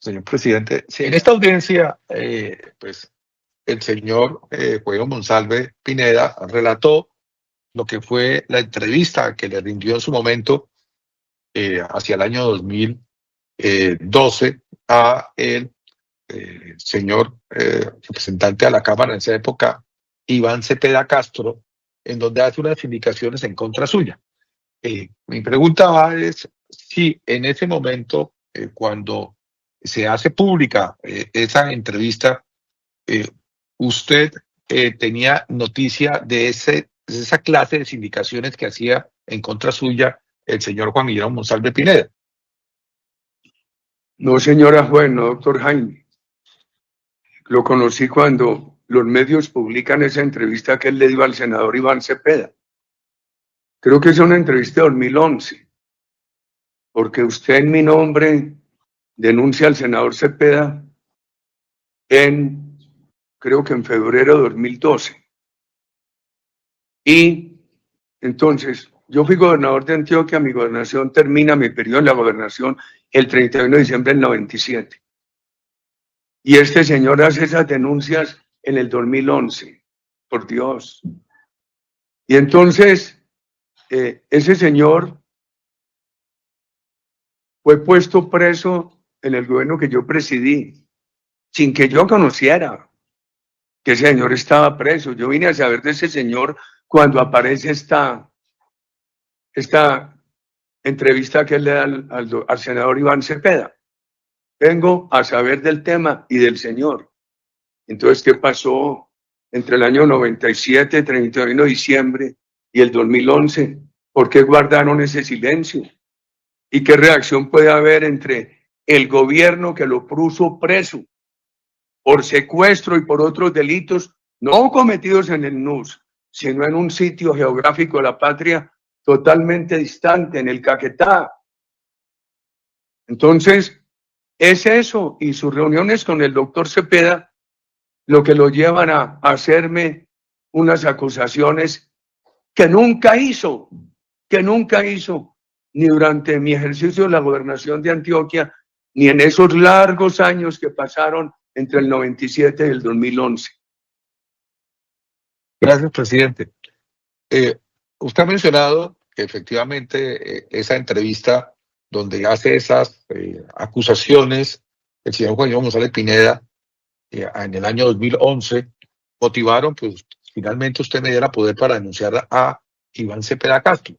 Señor presidente, sí, en esta audiencia, pues el señor Juego Monsalve Pineda relató lo que fue la entrevista que le rindió en su momento, hacia el año 2012, a el señor representante a la Cámara en esa época, Iván Cepeda Castro, en donde hace unas indicaciones en contra suya. Mi pregunta va es si en ese momento, cuando se hace pública esa entrevista, eh, usted tenía noticia de esa clase de sindicaciones que hacía en contra suya el señor Juan Guillermo Monsalve Pineda. No, señora Juan, no, doctor Jaime. Lo conocí cuando los medios publican esa entrevista que él le dio al senador Iván Cepeda. Creo que es una entrevista de 2011, porque usted en mi nombre denuncia al senador Cepeda creo que en febrero de 2012. Y entonces, yo fui gobernador de Antioquia, mi gobernación termina, mi periodo en la gobernación, el 31 de diciembre del 97. Y este señor hace esas denuncias en el 2011, por Dios. Y entonces, ese señor fue puesto preso en el gobierno que yo presidí, sin que yo conociera que ese señor estaba preso. Yo vine a saber de ese señor cuando aparece esta entrevista que él le da al senador Iván Cepeda. Vengo a saber del tema y del señor. Entonces, ¿qué pasó entre el año 97, 31 de diciembre y el 2011? ¿Por qué guardaron ese silencio? ¿Y qué reacción puede haber entre el gobierno que lo puso preso por secuestro y por otros delitos no cometidos en el NUS, sino en un sitio geográfico de la patria totalmente distante, en el Caquetá? Entonces, es eso y sus reuniones con el doctor Cepeda lo que lo llevan a hacerme unas acusaciones que nunca hizo, ni durante mi ejercicio de la gobernación de Antioquia, ni en esos largos años que pasaron entre el 97 y el 2011. Gracias, presidente. Usted ha mencionado que efectivamente esa entrevista donde hace esas acusaciones el señor Juan Guillermo González Pineda en el año 2011 motivaron que finalmente usted me diera poder para denunciar a Iván Cepeda Castro.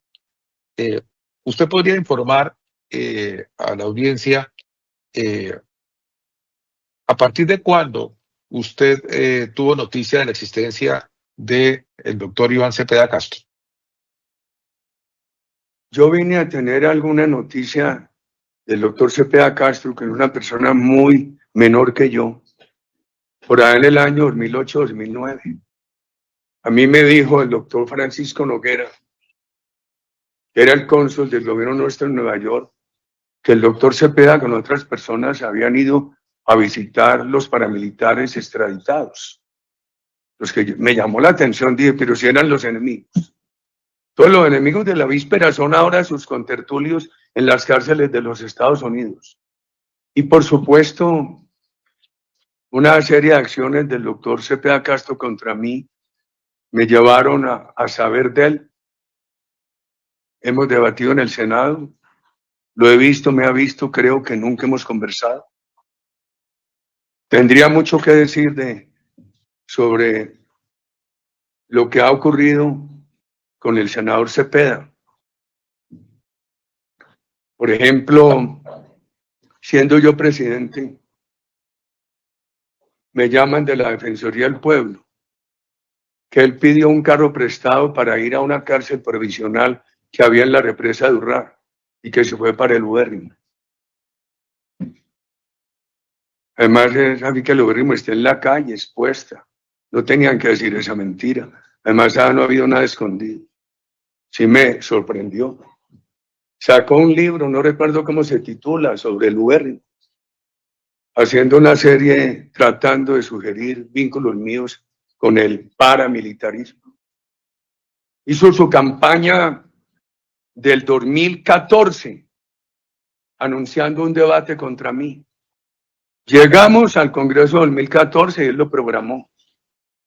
¿Usted podría informar a la audiencia a partir de cuándo usted tuvo noticia de la existencia del doctor Iván Cepeda Castro? Yo vine a tener alguna noticia del doctor Cepeda Castro, que es una persona muy menor que yo, por ahí en el año 2008-2009. A mí me dijo el doctor Francisco Noguera, que era el cónsul del gobierno nuestro en Nueva York, que el doctor Cepeda con otras personas habían ido a visitar los paramilitares extraditados. Los que me llamó la atención, dije, pero si eran los enemigos. Todos los enemigos de la víspera son ahora sus contertulios en las cárceles de los Estados Unidos. Y por supuesto, una serie de acciones del doctor Cepeda Castro contra mí me llevaron a saber de él. Hemos debatido en el Senado, lo he visto, me ha visto, creo que nunca hemos conversado. Tendría mucho que decir sobre lo que ha ocurrido con el senador Cepeda. Por ejemplo, siendo yo presidente, me llaman de la Defensoría del Pueblo, que él pidió un carro prestado para ir a una cárcel provisional que había en la represa de Urrá y que se fue para el Ubérrimo. Además, sabía que el Ubérrimo está en la calle, expuesta. No tenían que decir esa mentira. Además, no ha habido nada escondido. Sí me sorprendió. Sacó un libro, no recuerdo cómo se titula, sobre el Ubérrimo, haciendo una serie tratando de sugerir vínculos míos con el paramilitarismo. Hizo su campaña del 2014 anunciando un debate contra mí. Llegamos al Congreso 2014 y él lo programó.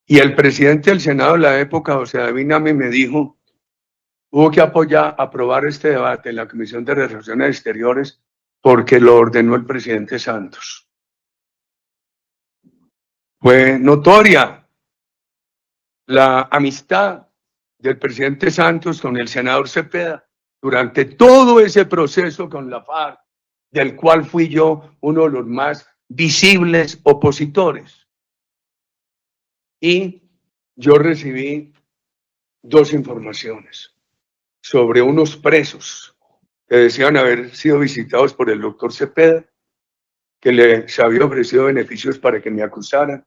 Y el presidente del Senado de la época, José David Nami, me dijo, hubo que aprobar este debate en la Comisión de Relaciones Exteriores porque lo ordenó el presidente Santos. Fue notoria la amistad del presidente Santos con el senador Cepeda durante todo ese proceso con la FARC, del cual fui yo uno de los más visibles opositores. Y yo recibí dos informaciones sobre unos presos que decían haber sido visitados por el doctor Cepeda, que les había ofrecido beneficios para que me acusaran,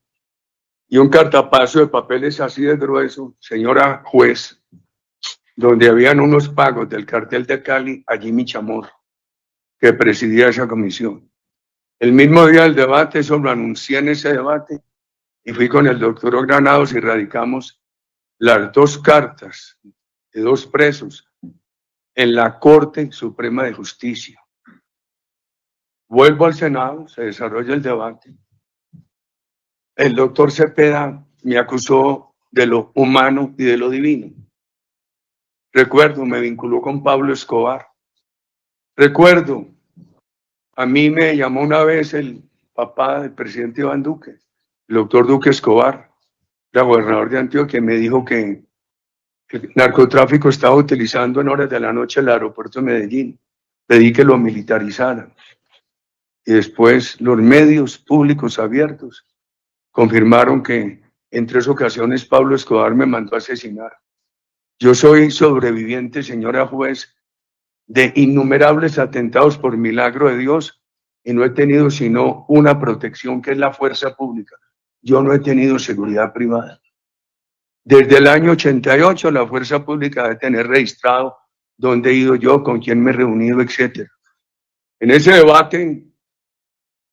y un cartapacio de papeles así de grueso, señora juez, donde habían unos pagos del cartel de Cali a Jimmy Chamorro, que presidía esa comisión. El mismo día del debate, eso lo anuncié en ese debate, y fui con el doctor Granados y radicamos las dos cartas de dos presos en la Corte Suprema de Justicia. Vuelvo al Senado, se desarrolla el debate. El doctor Cepeda me acusó de lo humano y de lo divino. Recuerdo, me vinculó con Pablo Escobar. Recuerdo, a mí me llamó una vez el papá del presidente Iván Duque, el doctor Duque Escobar, era gobernador de Antioquia, y me dijo que el narcotráfico estaba utilizando en horas de la noche el aeropuerto de Medellín. Pedí que lo militarizaran. Y después los medios públicos abiertos confirmaron que en 3 ocasiones Pablo Escobar me mandó a asesinar. Yo soy sobreviviente, señora juez, de innumerables atentados por milagro de Dios y no he tenido sino una protección, que es la fuerza pública. Yo no he tenido seguridad privada. Desde el año 88 la fuerza pública debe tener registrado dónde he ido yo, con quién me he reunido, etc. En ese debate,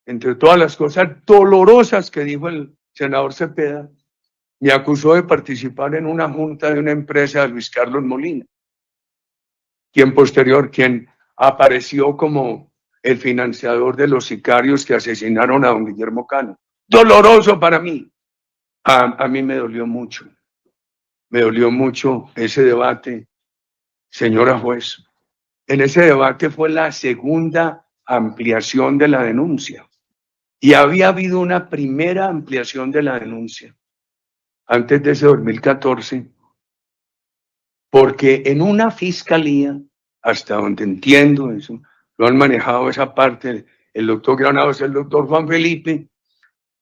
entre todas las cosas dolorosas que dijo el senador Cepeda, me acusó de participar en una junta de una empresa de Luis Carlos Molina, quien apareció como el financiador de los sicarios que asesinaron a don Guillermo Cano. Doloroso para mí. A mí me dolió mucho. Me dolió mucho ese debate, señora juez. En ese debate fue la segunda ampliación de la denuncia. Y había habido una primera ampliación de la denuncia antes de ese 2014, porque en una fiscalía, hasta donde entiendo eso, lo han manejado esa parte, el doctor Granados, el doctor Juan Felipe,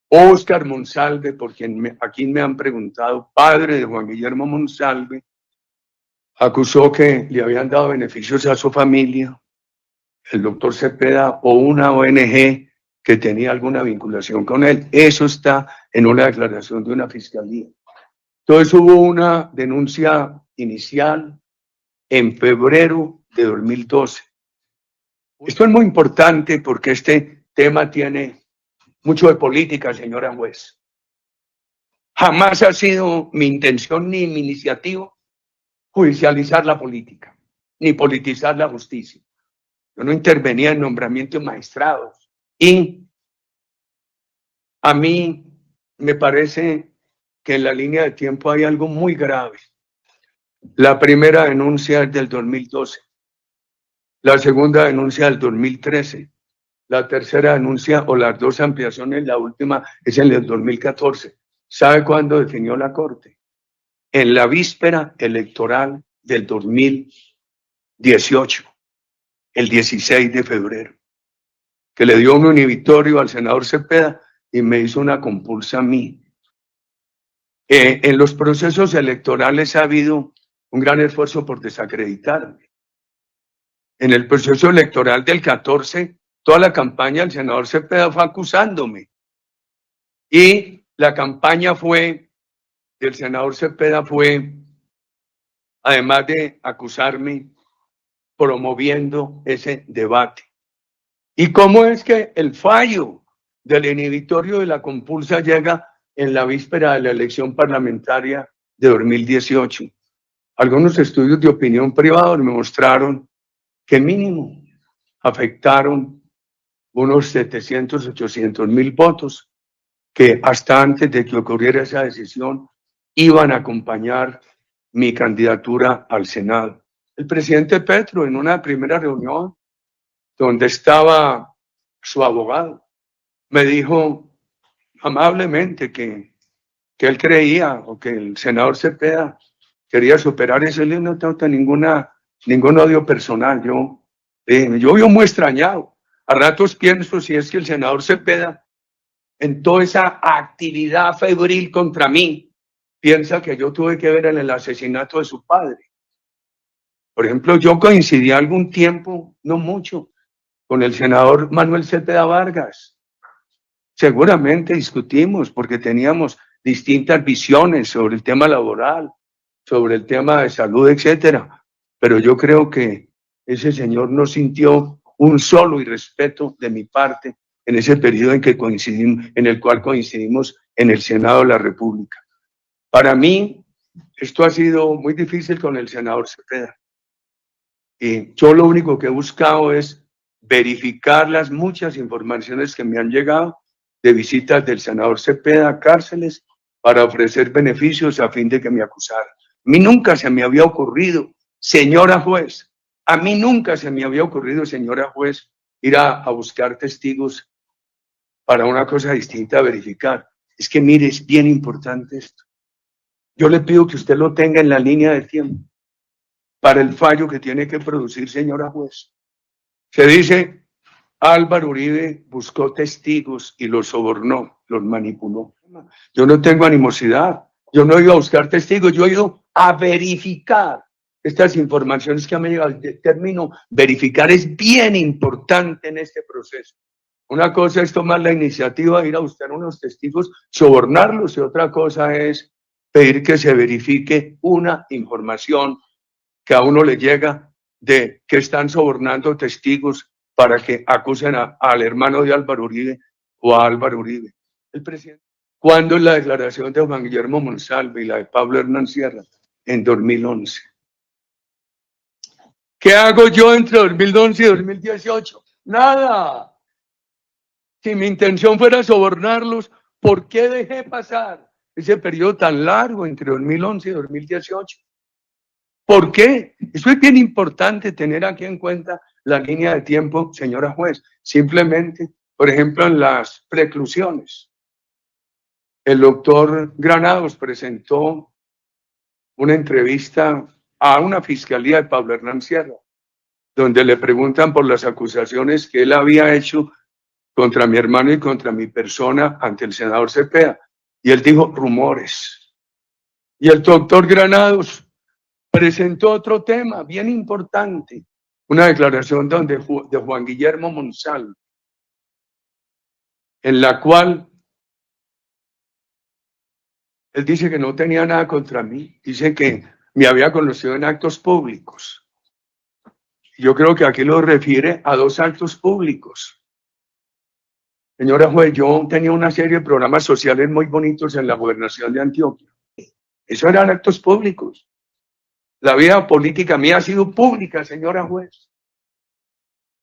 Óscar Monsalve, por quien aquí me han preguntado, padre de Juan Guillermo Monsalve, acusó que le habían dado beneficios a su familia, el doctor Cepeda, o una ONG que tenía alguna vinculación con él. Eso está en una declaración de una fiscalía. Entonces hubo una denuncia inicial en febrero de 2012. Esto es muy importante porque este tema tiene mucho de política, señora juez. Jamás ha sido mi intención ni mi iniciativa judicializar la política, ni politizar la justicia. Yo no intervenía en nombramientos de magistrados. Y a mí me parece que en la línea de tiempo hay algo muy grave. La primera denuncia es del 2012, la segunda denuncia del 2013, la tercera denuncia o las dos ampliaciones, la última es en el 2014. ¿Sabe cuándo definió la Corte? En la víspera electoral del 2018, el 16 de febrero, que le dio un inhibitorio al senador Cepeda y me hizo una compulsa a mí. En los procesos electorales ha habido un gran esfuerzo por desacreditarme. En el proceso electoral del 14, toda la campaña del senador Cepeda fue acusándome. Y la campaña del senador Cepeda fue, además de acusarme, promoviendo ese debate. ¿Y cómo es que el fallo del inhibitorio de la compulsa llega en la víspera de la elección parlamentaria de 2018? Algunos estudios de opinión privada me mostraron que mínimo afectaron unos 700, 800.000 votos que hasta antes de que ocurriera esa decisión iban a acompañar mi candidatura al Senado. El presidente Petro, en una primera reunión donde estaba su abogado, me dijo amablemente que él creía, o que el senador Cepeda quería superar eso. Él no tengo ningún odio personal. Yo vivo muy extrañado. A ratos pienso si es que el senador Cepeda, en toda esa actividad febril contra mí, piensa que yo tuve que ver en el asesinato de su padre. Por ejemplo, yo coincidí algún tiempo, no mucho, con el senador Manuel Cepeda Vargas. Seguramente discutimos porque teníamos distintas visiones sobre el tema laboral, sobre el tema de salud, etcétera. Pero yo creo que ese señor no sintió un solo irrespeto de mi parte en ese periodo en el cual coincidimos en el Senado de la República. Para mí, esto ha sido muy difícil con el senador Cepeda. Y yo lo único que he buscado es verificar las muchas informaciones que me han llegado de visitas del senador Cepeda a cárceles para ofrecer beneficios a fin de que me acusara. A mí nunca se me había ocurrido, señora juez, a mí nunca se me había ocurrido, señora juez, ir a buscar testigos para una cosa distinta a verificar. Es que mire, es bien importante esto. Yo le pido que usted lo tenga en la línea de tiempo para el fallo que tiene que producir, señora juez. Se dice, Álvaro Uribe buscó testigos y los sobornó, los manipuló. Yo no tengo animosidad, yo no he ido a buscar testigos, yo he ido a verificar estas informaciones que me han llegado. El término verificar es bien importante en este proceso. Una cosa es tomar la iniciativa de ir a buscar unos testigos, sobornarlos, y otra cosa es pedir que se verifique una información que a uno le llega de que están sobornando testigos para que acusen al hermano de Álvaro Uribe o a Álvaro Uribe. El presidente, ¿cuándo es la declaración de Juan Guillermo Monsalve y la de Pablo Hernán Sierra? En 2011. ¿Qué hago yo entre 2011 y 2018? Nada. Si mi intención fuera sobornarlos, ¿por qué dejé pasar ese periodo tan largo entre 2011 y 2018? ¿Por qué? Eso es bien importante tener aquí en cuenta la línea de tiempo, señora juez. Simplemente, por ejemplo, en las preclusiones, el doctor Granados presentó una entrevista a una fiscalía de Pablo Hernán Sierra, donde le preguntan por las acusaciones que él había hecho contra mi hermano y contra mi persona ante el senador Cepeda. Y él dijo rumores. Y el doctor Granados presentó otro tema bien importante, una declaración de Juan Guillermo Monsalve, en la cual él dice que no tenía nada contra mí, dice que me había conocido en actos públicos. Yo creo que aquí lo refiere a 2 actos públicos. Señora juez, yo tenía una serie de programas sociales muy bonitos en la gobernación de Antioquia. Eso eran actos públicos. La vida política mía ha sido pública, señora juez.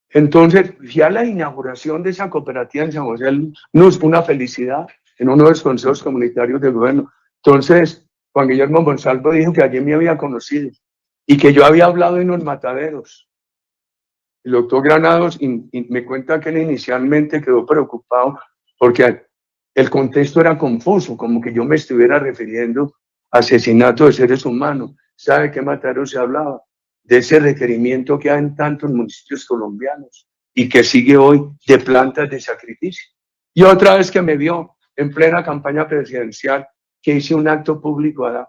Entonces, ya la inauguración de esa cooperativa en San José nos fue una felicidad en uno de los consejos comunitarios del gobierno. Entonces, Juan Guillermo Monsalve dijo que allí me había conocido y que yo había hablado en los mataderos. El doctor Granados me cuenta que él inicialmente quedó preocupado porque el contexto era confuso, como que yo me estuviera refiriendo a asesinato de seres humanos. ¿Sabe qué matadero se hablaba? De ese requerimiento que hay en tantos municipios colombianos y que sigue hoy de plantas de sacrificio. Y otra vez que me vio en plena campaña presidencial que hice un acto público allá.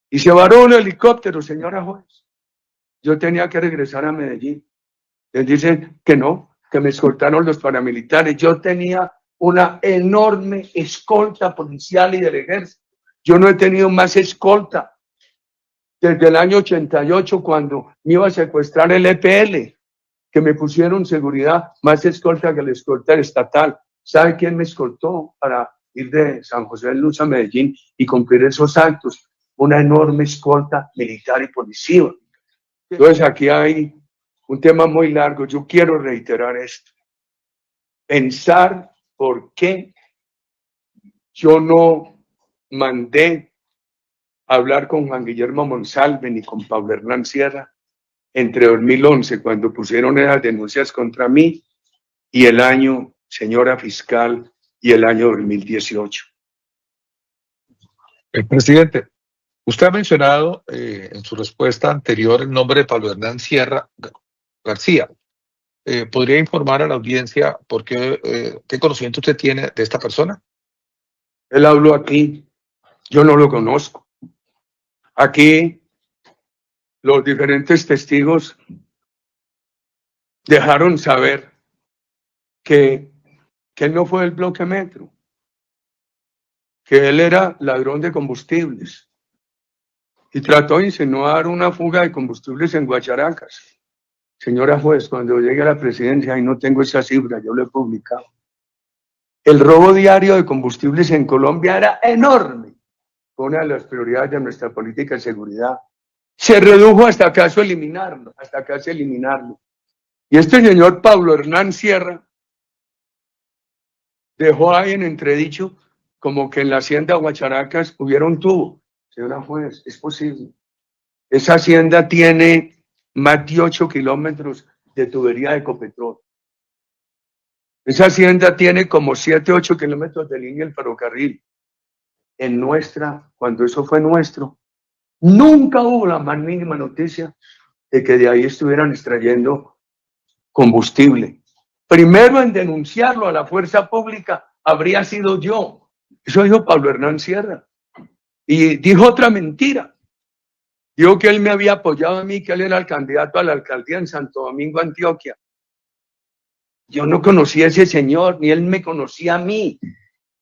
Y se varó un helicóptero, señora juez. Yo tenía que regresar a Medellín. Les dicen que no, que me escoltaron los paramilitares. Yo tenía una enorme escolta policial y del ejército. Yo no he tenido más escolta desde el año 88, cuando me iba a secuestrar el EPL, que me pusieron seguridad, más escolta que la escolta estatal. ¿Sabe quién me escoltó para ir de San José de Luz a Medellín y cumplir esos actos? Una enorme escolta militar y policial. Entonces aquí hay un tema muy largo. Yo quiero reiterar esto. pensar por qué yo no mandé hablar con Juan Guillermo Monsalve ni con Pablo Hernán Sierra entre 2011, cuando pusieron esas denuncias contra mí, y el año, señora fiscal, y el año 2018. Presidente, usted ha mencionado en su respuesta anterior el nombre de Pablo Hernán Sierra García. ¿Podría informar a la audiencia por qué conocimiento usted tiene de esta persona? Él habló aquí, yo no lo conozco. Aquí los diferentes testigos dejaron saber que él no fue del bloque Metro, que él era ladrón de combustibles y trató de insinuar una fuga de combustibles en Guacharacas. Señora juez, cuando llegue a la presidencia, y no tengo esa cifra, yo lo he publicado, el robo diario de combustibles en Colombia era enorme. Fue una de las prioridades de nuestra política de seguridad. Se redujo hasta casi eliminarlo. Y este señor Pablo Hernán Sierra dejó ahí en entredicho como que en la hacienda Guacharacas hubiera un tubo. Señora juez, es posible. Esa hacienda tiene más de 8 kilómetros de tubería de Ecopetrol. Esa hacienda tiene como 7, 8 kilómetros de línea del ferrocarril. En nuestra, cuando eso fue nuestro, nunca hubo la más mínima noticia de que de ahí estuvieran extrayendo combustible. Primero en denunciarlo a la fuerza pública habría sido yo. Eso dijo Pablo Hernán Sierra. Y dijo otra mentira. Dijo que él me había apoyado a mí, que él era el candidato a la alcaldía en Santo Domingo, Antioquia. Yo no conocía a ese señor, ni él me conocía a mí.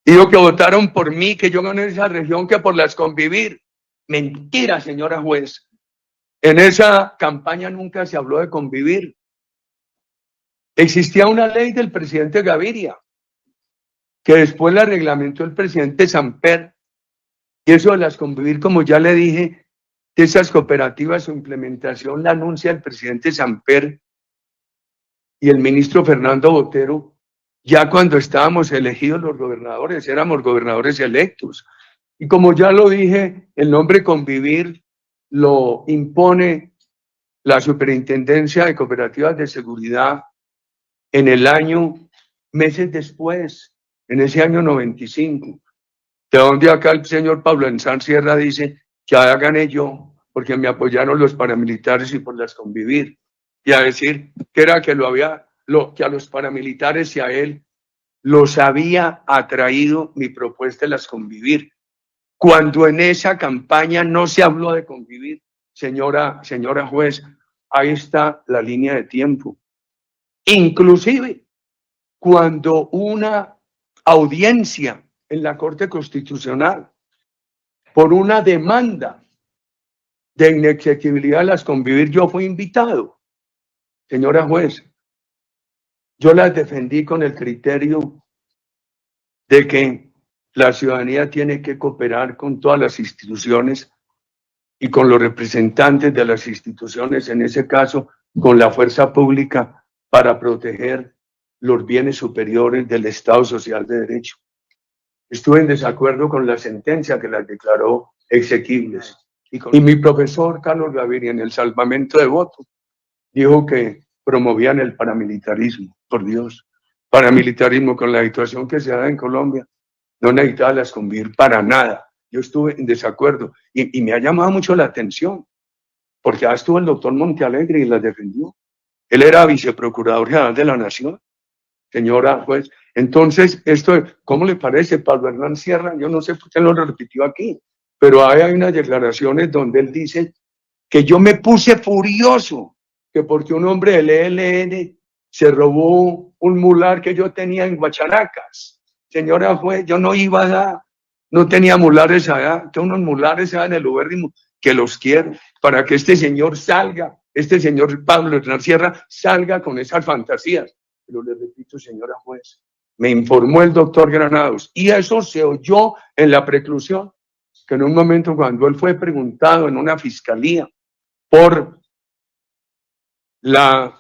Dijo que votaron por mí, que yo gané esa región, que por las convivir. Mentira, señora juez. En esa campaña nunca se habló de convivir. Existía una ley del presidente Gaviria, que después la reglamentó el presidente Samper, y eso de las convivir, como ya le dije, de esas cooperativas, su implementación la anuncia el presidente Samper y el ministro Fernando Botero, ya cuando estábamos elegidos los gobernadores, éramos gobernadores electos. Y como ya lo dije, el nombre convivir lo impone la Superintendencia de Cooperativas de Seguridad en el año, meses después, en ese año 95, de donde acá el señor Pablo Hernán Sierra dice que allá gané yo, porque me apoyaron los paramilitares y por las convivir, y a decir que era que que a los paramilitares y a él los había atraído mi propuesta de las convivir, cuando en esa campaña no se habló de convivir. Señora juez, ahí está la línea de tiempo. Inclusive, cuando una audiencia en la Corte Constitucional por una demanda de inexequibilidad de las convivir, yo fui invitado. Señora juez, yo las defendí con el criterio de que la ciudadanía tiene que cooperar con todas las instituciones y con los representantes de las instituciones, en ese caso, con la fuerza pública, para proteger los bienes superiores del Estado Social de Derecho. Estuve en desacuerdo con la sentencia que las declaró exequibles. Y mi profesor, Carlos Gaviria, en el salvamento de voto, dijo que promovían el paramilitarismo. Por Dios, paramilitarismo con la situación que se da en Colombia, no necesitaba las convivir para nada. Yo estuve en desacuerdo y me ha llamado mucho la atención, porque ya estuvo el doctor Montealegre y las defendió. Él era viceprocurador general de la Nación. Señora juez, entonces, esto, ¿cómo le parece, Pablo Hernán Sierra? Yo no sé por qué lo repitió aquí, pero hay unas declaraciones donde él dice que yo me puse furioso, que porque un hombre del ELN se robó un mular que yo tenía en Guacharacas. Señora juez, yo no iba allá, no tenía mulares allá, tengo unos mulares allá en el Ubérrimo, que los quiero, para que este señor salga, este señor Pablo Hernán Sierra salga con esas fantasías. Pero le repito, señora juez, me informó el doctor Granados, y eso se oyó en la preclusión, que en un momento cuando él fue preguntado en una fiscalía por la...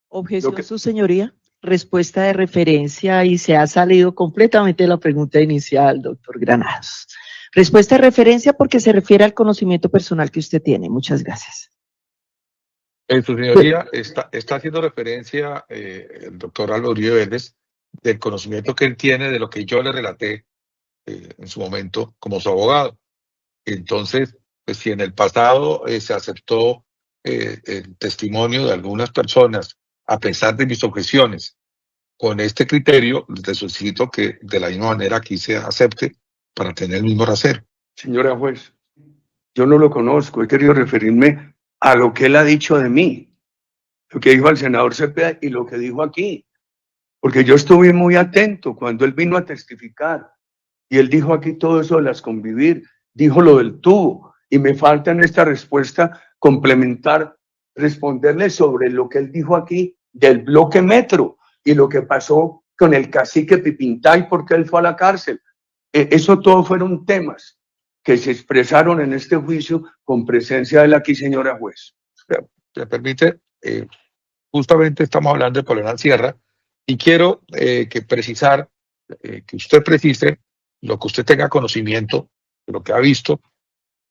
Objeción, su señoría. respuesta de referencia y se ha salido completamente de la pregunta inicial, doctor Granados. Respuesta de referencia porque se refiere al conocimiento personal que usted tiene. Muchas gracias. Su señoría está haciendo referencia, el doctor Álvaro Uribe Vélez, del conocimiento que él tiene de lo que yo le relaté en su momento como su abogado. Entonces, pues si en el pasado se aceptó el testimonio de algunas personas, a pesar de mis objeciones, con este criterio, les solicito que de la misma manera aquí se acepte para tener el mismo rasero. Señora juez, yo no lo conozco, he querido referirme a lo que él ha dicho de mí, lo que dijo al senador Cepeda y lo que dijo aquí, porque yo estuve muy atento cuando él vino a testificar y él dijo aquí todo eso de las convivir, dijo lo del tubo y me falta en esta respuesta complementar, responderle sobre lo que él dijo aquí del bloque metro y lo que pasó con el cacique Pipintay porque él fue a la cárcel. Eso todo fueron temas que se expresaron en este juicio con presencia de la aquí señora juez. ¿Me permite? Justamente estamos hablando de Polenar Sierra y quiero precisar, que usted precise lo que usted tenga conocimiento, de lo que ha visto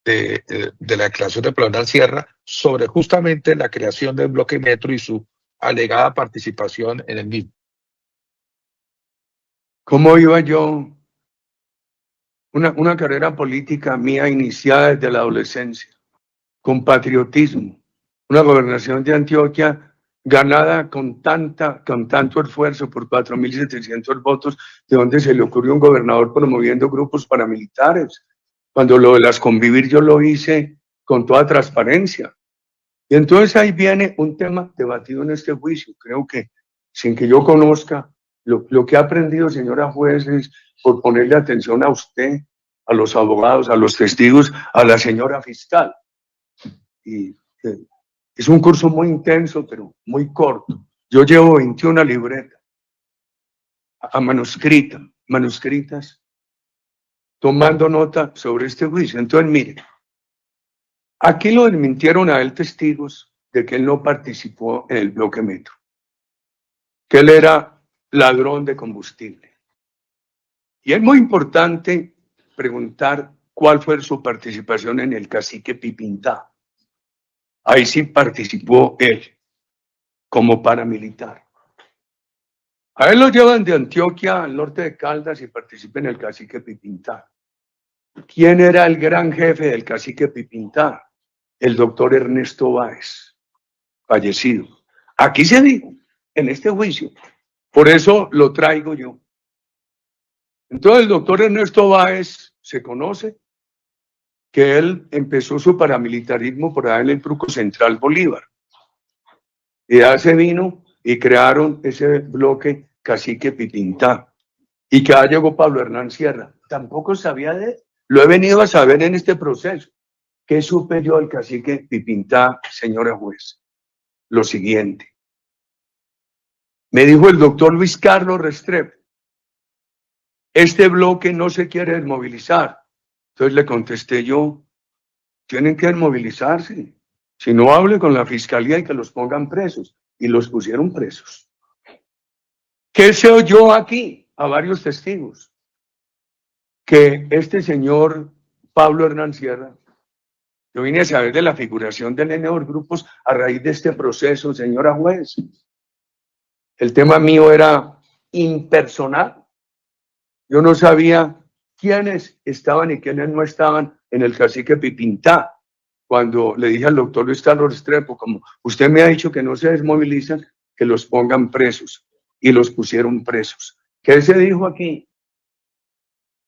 de la declaración de Polenar Sierra sobre justamente la creación del bloque metro y su alegada participación en el mismo. ¿Cómo iba yo? Una carrera política mía iniciada desde la adolescencia, con patriotismo, una gobernación de Antioquia ganada con tanto esfuerzo por 4.700 votos, de donde se le ocurrió un gobernador promoviendo grupos paramilitares, cuando lo de las convivir yo lo hice con toda transparencia. Y entonces ahí viene un tema debatido en este juicio, creo que sin que yo conozca, lo que ha aprendido, señora juez, es por ponerle atención a usted, a los abogados, a los testigos, a la señora fiscal. Y es un curso muy intenso, pero muy corto. Yo llevo 21 libretas manuscritas, tomando nota sobre este juicio. Entonces, mire, aquí lo desmintieron a él testigos de que él no participó en el bloque metro, que él era ladrón de combustible. Y es muy importante preguntar cuál fue su participación en el cacique Pipintá. Ahí sí participó él como paramilitar. A él lo llevan de Antioquia al norte de Caldas y participa en el cacique Pipintá. ¿Quién era el gran jefe del cacique Pipintá? El doctor Ernesto Báez, fallecido. Aquí se dijo, en este juicio. Por eso lo traigo yo. Entonces el doctor Ernesto Báez se conoce que él empezó su paramilitarismo por allá en el Truco Central Bolívar. Y ya se vino y crearon ese bloque cacique Pipintá. Y que allá llegó Pablo Hernán Sierra. Tampoco sabía de él. Lo he venido a saber en este proceso. ¿Qué supe yo del cacique Pipintá, señora juez? Lo siguiente. Me dijo el doctor Luis Carlos Restrepo, este bloque no se quiere desmovilizar. Entonces le contesté yo, tienen que desmovilizarse. Si no, hable con la fiscalía y que los pongan presos. Y los pusieron presos. ¿Qué se oyó aquí? A varios testigos. Que este señor Pablo Hernán Sierra, yo vine a saber de la figuración del N.O. Grupos a raíz de este proceso, señora juez. El tema mío era impersonal. Yo no sabía quiénes estaban y quiénes no estaban en el cacique Pipintá. Cuando le dije al doctor Luis Carlos Restrepo, como usted me ha dicho que no se desmovilizan, que los pongan presos. Y los pusieron presos. ¿Qué se dijo aquí?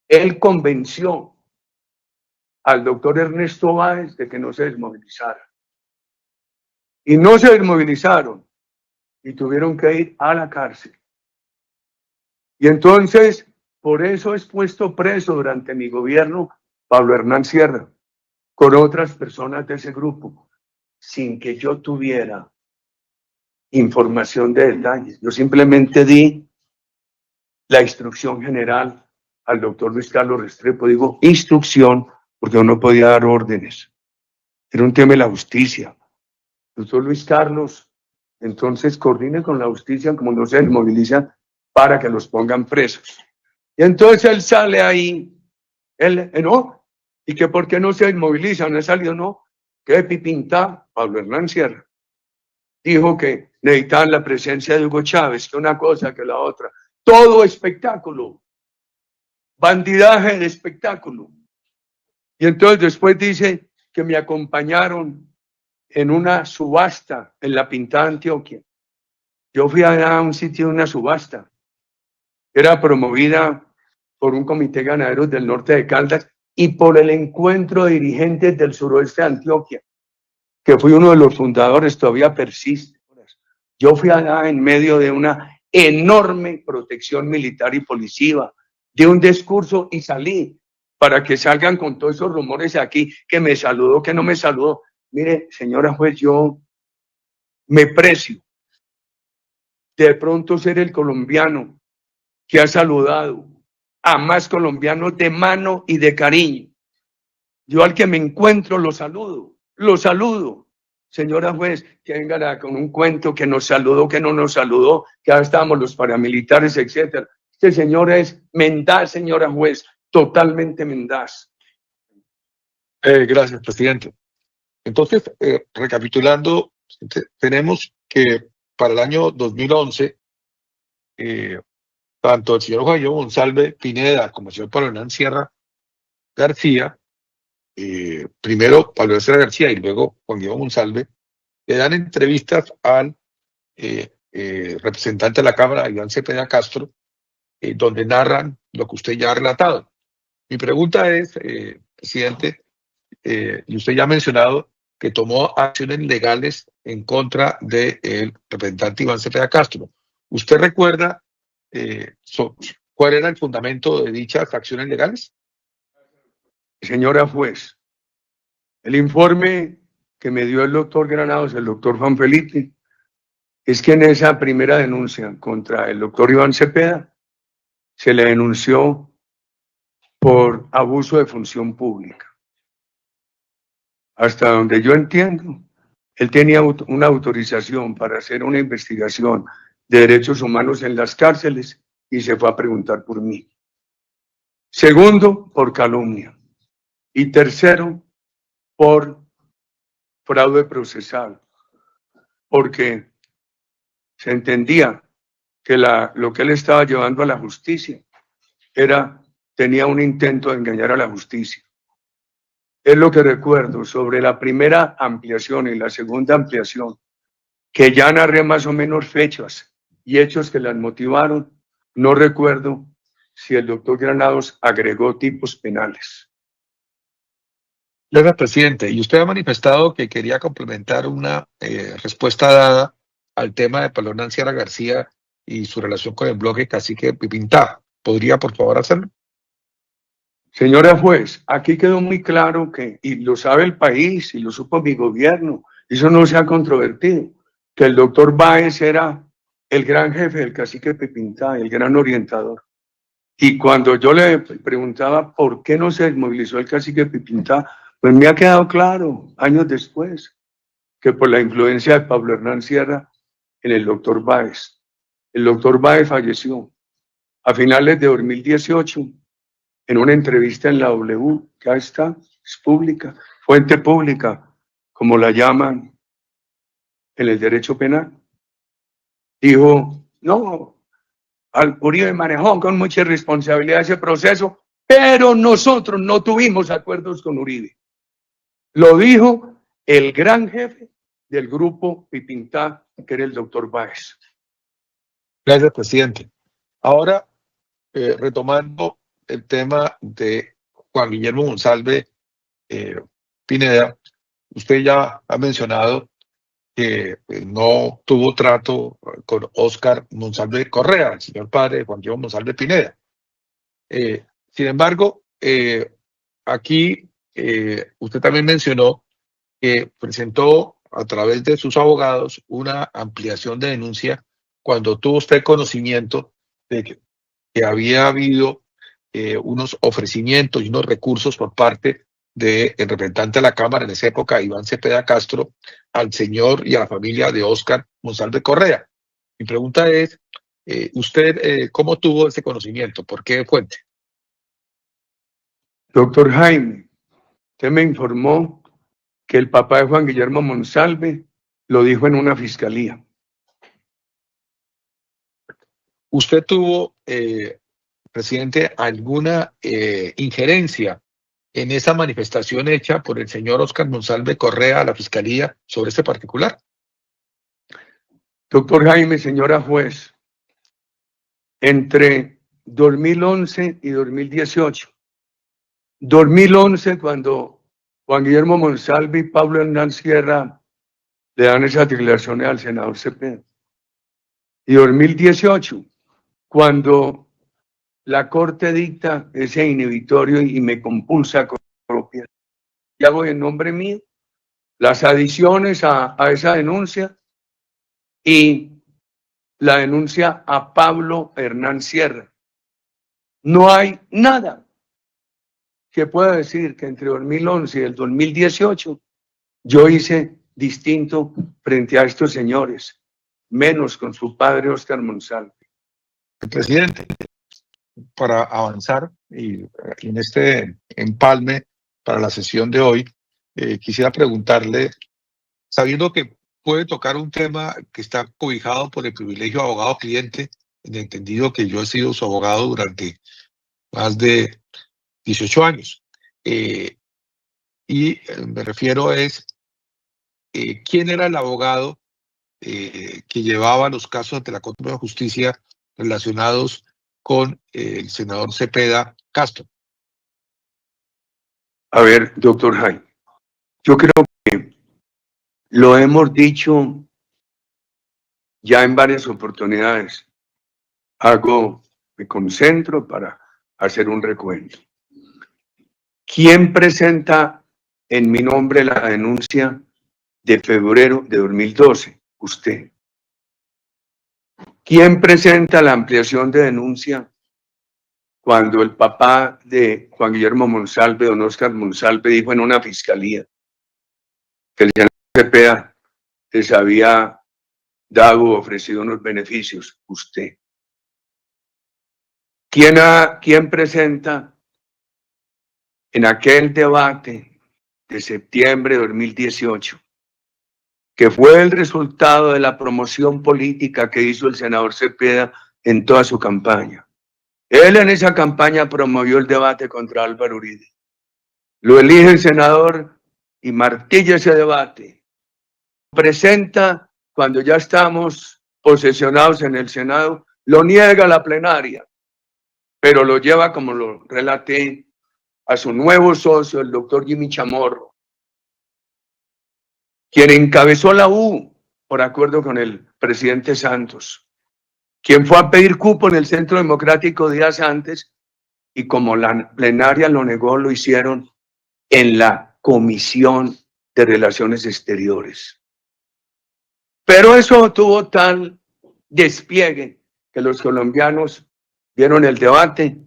Él convenció al doctor Ernesto Báez de que no se desmovilizara. Y no se desmovilizaron. Y tuvieron que ir a la cárcel. Y entonces, por eso es puesto preso durante mi gobierno Pablo Hernán Sierra, con otras personas de ese grupo, sin que yo tuviera información de detalles. Yo simplemente di la instrucción general al doctor Luis Carlos Restrepo. Digo instrucción porque uno podía dar órdenes. Era un tema de la justicia. El doctor Luis Carlos entonces coordine con la justicia como no se moviliza para que los pongan presos. Y entonces él sale ahí, él, no, y que por qué no se inmovilizan, no ha salido, no, que Pipintá, Pablo Hernán Sierra, dijo que necesitaban la presencia de Hugo Chávez, que una cosa, que la otra, todo espectáculo, bandidaje de espectáculo. Y entonces después dice que me acompañaron en una subasta en La Pintada, Antioquia. Yo fui a un sitio de una subasta. Era promovida por un comité ganaderos del norte de Caldas y por el encuentro de dirigentes del suroeste de Antioquia, que fui uno de los fundadores, todavía persiste. Yo fui allá en medio de una enorme protección militar y policiva, de un discurso y salí para que salgan con todos esos rumores aquí, que me saludó, que no me saludó. Mire, señora juez, yo me precio de pronto ser el colombiano que ha saludado a más colombianos de mano y de cariño. Yo al que me encuentro lo saludo. Señora juez, que venga con un cuento que nos saludó, que no nos saludó, que ahora estábamos los paramilitares, etcétera. Este señor es mendaz, señora juez, totalmente mendaz. Gracias, presidente. Entonces, recapitulando, tenemos que para el año 2011, tanto el señor Juan Guillermo Monsalve Pineda como el señor Pablo Hernán Sierra García, primero Pablo Hernán Sierra García y luego Juan Guillermo Monsalve, le dan entrevistas al representante de la Cámara, Iván Cepeda Castro, donde narran lo que usted ya ha relatado. Mi pregunta es, presidente, y usted ya ha mencionado que tomó acciones legales en contra del representante Iván Cepeda Castro. ¿Usted recuerda cuál era el fundamento de dichas acciones legales? Señora juez, el informe que me dio el doctor Granados, el doctor Juan Felipe, es que en esa primera denuncia contra el doctor Iván Cepeda se le denunció por abuso de función pública. Hasta donde yo entiendo, él tenía una autorización para hacer una investigación de derechos humanos en las cárceles y se fue a preguntar por mí. Segundo, por calumnia. Y tercero, por fraude procesal, porque se entendía que lo que él estaba llevando a la justicia tenía un intento de engañar a la justicia. Es lo que recuerdo sobre la primera ampliación y la segunda ampliación, que ya narré más o menos fechas y hechos que las motivaron. No recuerdo si el doctor Granados agregó tipos penales. Gracias, presidente. Y usted ha manifestado que quería complementar una respuesta dada al tema de Pablo Hernán Sierra García y su relación con el bloque Cacique Pipintá. ¿Podría, por favor, hacerlo? Señora juez, aquí quedó muy claro que, y lo sabe el país, y lo supo mi gobierno, eso no se ha controvertido, que el doctor Báez era el gran jefe del Cacique Pipintá, el gran orientador. Y cuando yo le preguntaba por qué no se desmovilizó el Cacique Pipintá, pues me ha quedado claro, años después, que por la influencia de Pablo Hernán Sierra en el doctor Báez. El doctor Báez falleció a finales de 2018 en una entrevista en la W, que ahí está, es pública, fuente pública, como la llaman en el derecho penal. Dijo, no, Uribe manejó con mucha responsabilidad ese proceso, pero nosotros no tuvimos acuerdos con Uribe. Lo dijo el gran jefe del grupo Pipintá, que era el doctor Báez. Gracias, presidente. Ahora, retomando el tema de Juan Guillermo Monsalve Pineda, usted ya ha mencionado que no tuvo trato con Óscar Monsalve Correa, el señor padre de Juan Guillermo Monsalve Pineda. Sin embargo, aquí usted también mencionó que presentó a través de sus abogados una ampliación de denuncia cuando tuvo usted conocimiento de que había habido unos ofrecimientos y unos recursos por parte del representante de la Cámara en esa época, Iván Cepeda Castro, al señor y a la familia de Óscar Monsalve Correa. Mi pregunta es, ¿usted cómo tuvo ese conocimiento? ¿Por qué fuente? Doctor Jaime, usted me informó que el papá de Juan Guillermo Monsalve lo dijo en una fiscalía. ¿Usted tuvo, presidente, alguna injerencia en esa manifestación hecha por el señor Óscar Monsalve Correa a la fiscalía sobre este particular? Doctor Jaime, señora juez, entre 2011 y 2018, 2011 cuando Juan Guillermo Monsalve y Pablo Hernán Sierra le dan esas declaraciones al senador Cepeda, y 2018 cuando la Corte dicta ese inhibitorio y me compulsa con propia, y hago en nombre mío las adiciones a esa denuncia y la denuncia a Pablo Hernán Sierra. No hay nada que pueda decir que entre 2011 y el 2018 yo hice distinto frente a estos señores, menos con su padre Óscar Monsalve. Presidente, para avanzar y en este empalme para la sesión de hoy, quisiera preguntarle, sabiendo que puede tocar un tema que está cobijado por el privilegio abogado-cliente, en el entendido que yo he sido su abogado durante más de 18 años. Me refiero ¿quién era el abogado que llevaba los casos ante la Corte de Justicia relacionados con el senador Cepeda Castro? A ver, doctor Jaime, yo creo que lo hemos dicho ya en varias oportunidades. Me concentro para hacer un recuento. ¿Quién presenta en mi nombre la denuncia de febrero de 2012? Usted. ¿Quién presenta la ampliación de denuncia cuando el papá de Juan Guillermo Monsalve, don Óscar Monsalve, dijo en una fiscalía que el senador Cepeda les había dado o ofrecido unos beneficios? Usted. ¿Quién presenta en aquel debate de septiembre de 2018, que fue el resultado de la promoción política que hizo el senador Cepeda en toda su campaña? Él en esa campaña promovió el debate contra Álvaro Uribe. Lo elige el senador y martilla ese debate. Presenta cuando ya estamos posesionados en el Senado, lo niega a la plenaria, pero lo lleva, como lo relaté, a su nuevo socio, el doctor Jimmy Chamorro, quien encabezó la U por acuerdo con el presidente Santos, quien fue a pedir cupo en el Centro Democrático días antes, y como la plenaria lo negó, lo hicieron en la Comisión de Relaciones Exteriores. Pero eso tuvo tal despliegue que los colombianos vieron el debate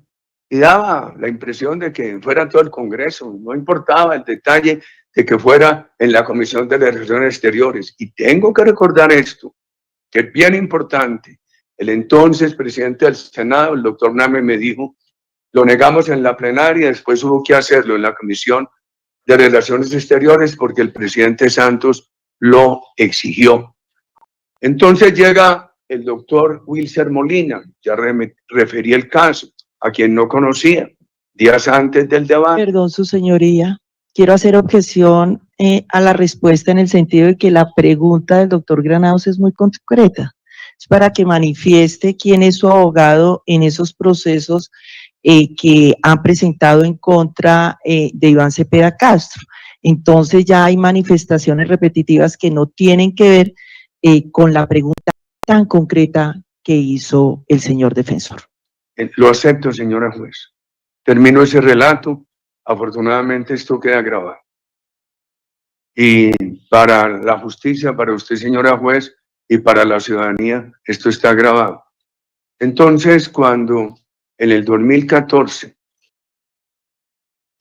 y daba la impresión de que fuera todo el Congreso, no importaba el detalle de que fuera en la Comisión de Relaciones Exteriores. Y tengo que recordar esto, que es bien importante. El entonces presidente del Senado, el doctor Name, me dijo, lo negamos en la plenaria, después hubo que hacerlo en la Comisión de Relaciones Exteriores porque el presidente Santos lo exigió. Entonces llega el doctor Wilcer Molina, ya referí el caso, a quien no conocía, días antes del debate. Perdón, su señoría, quiero hacer objeción a la respuesta en el sentido de que la pregunta del doctor Granados es muy concreta. Es para que manifieste quién es su abogado en esos procesos que han presentado en contra de Iván Cepeda Castro. Entonces ya hay manifestaciones repetitivas que no tienen que ver con la pregunta tan concreta que hizo el señor defensor. Lo acepto, señora juez. Termino ese relato. Afortunadamente esto queda grabado. Y para la justicia, para usted, señora juez, y para la ciudadanía, esto está grabado. Entonces, cuando en el 2014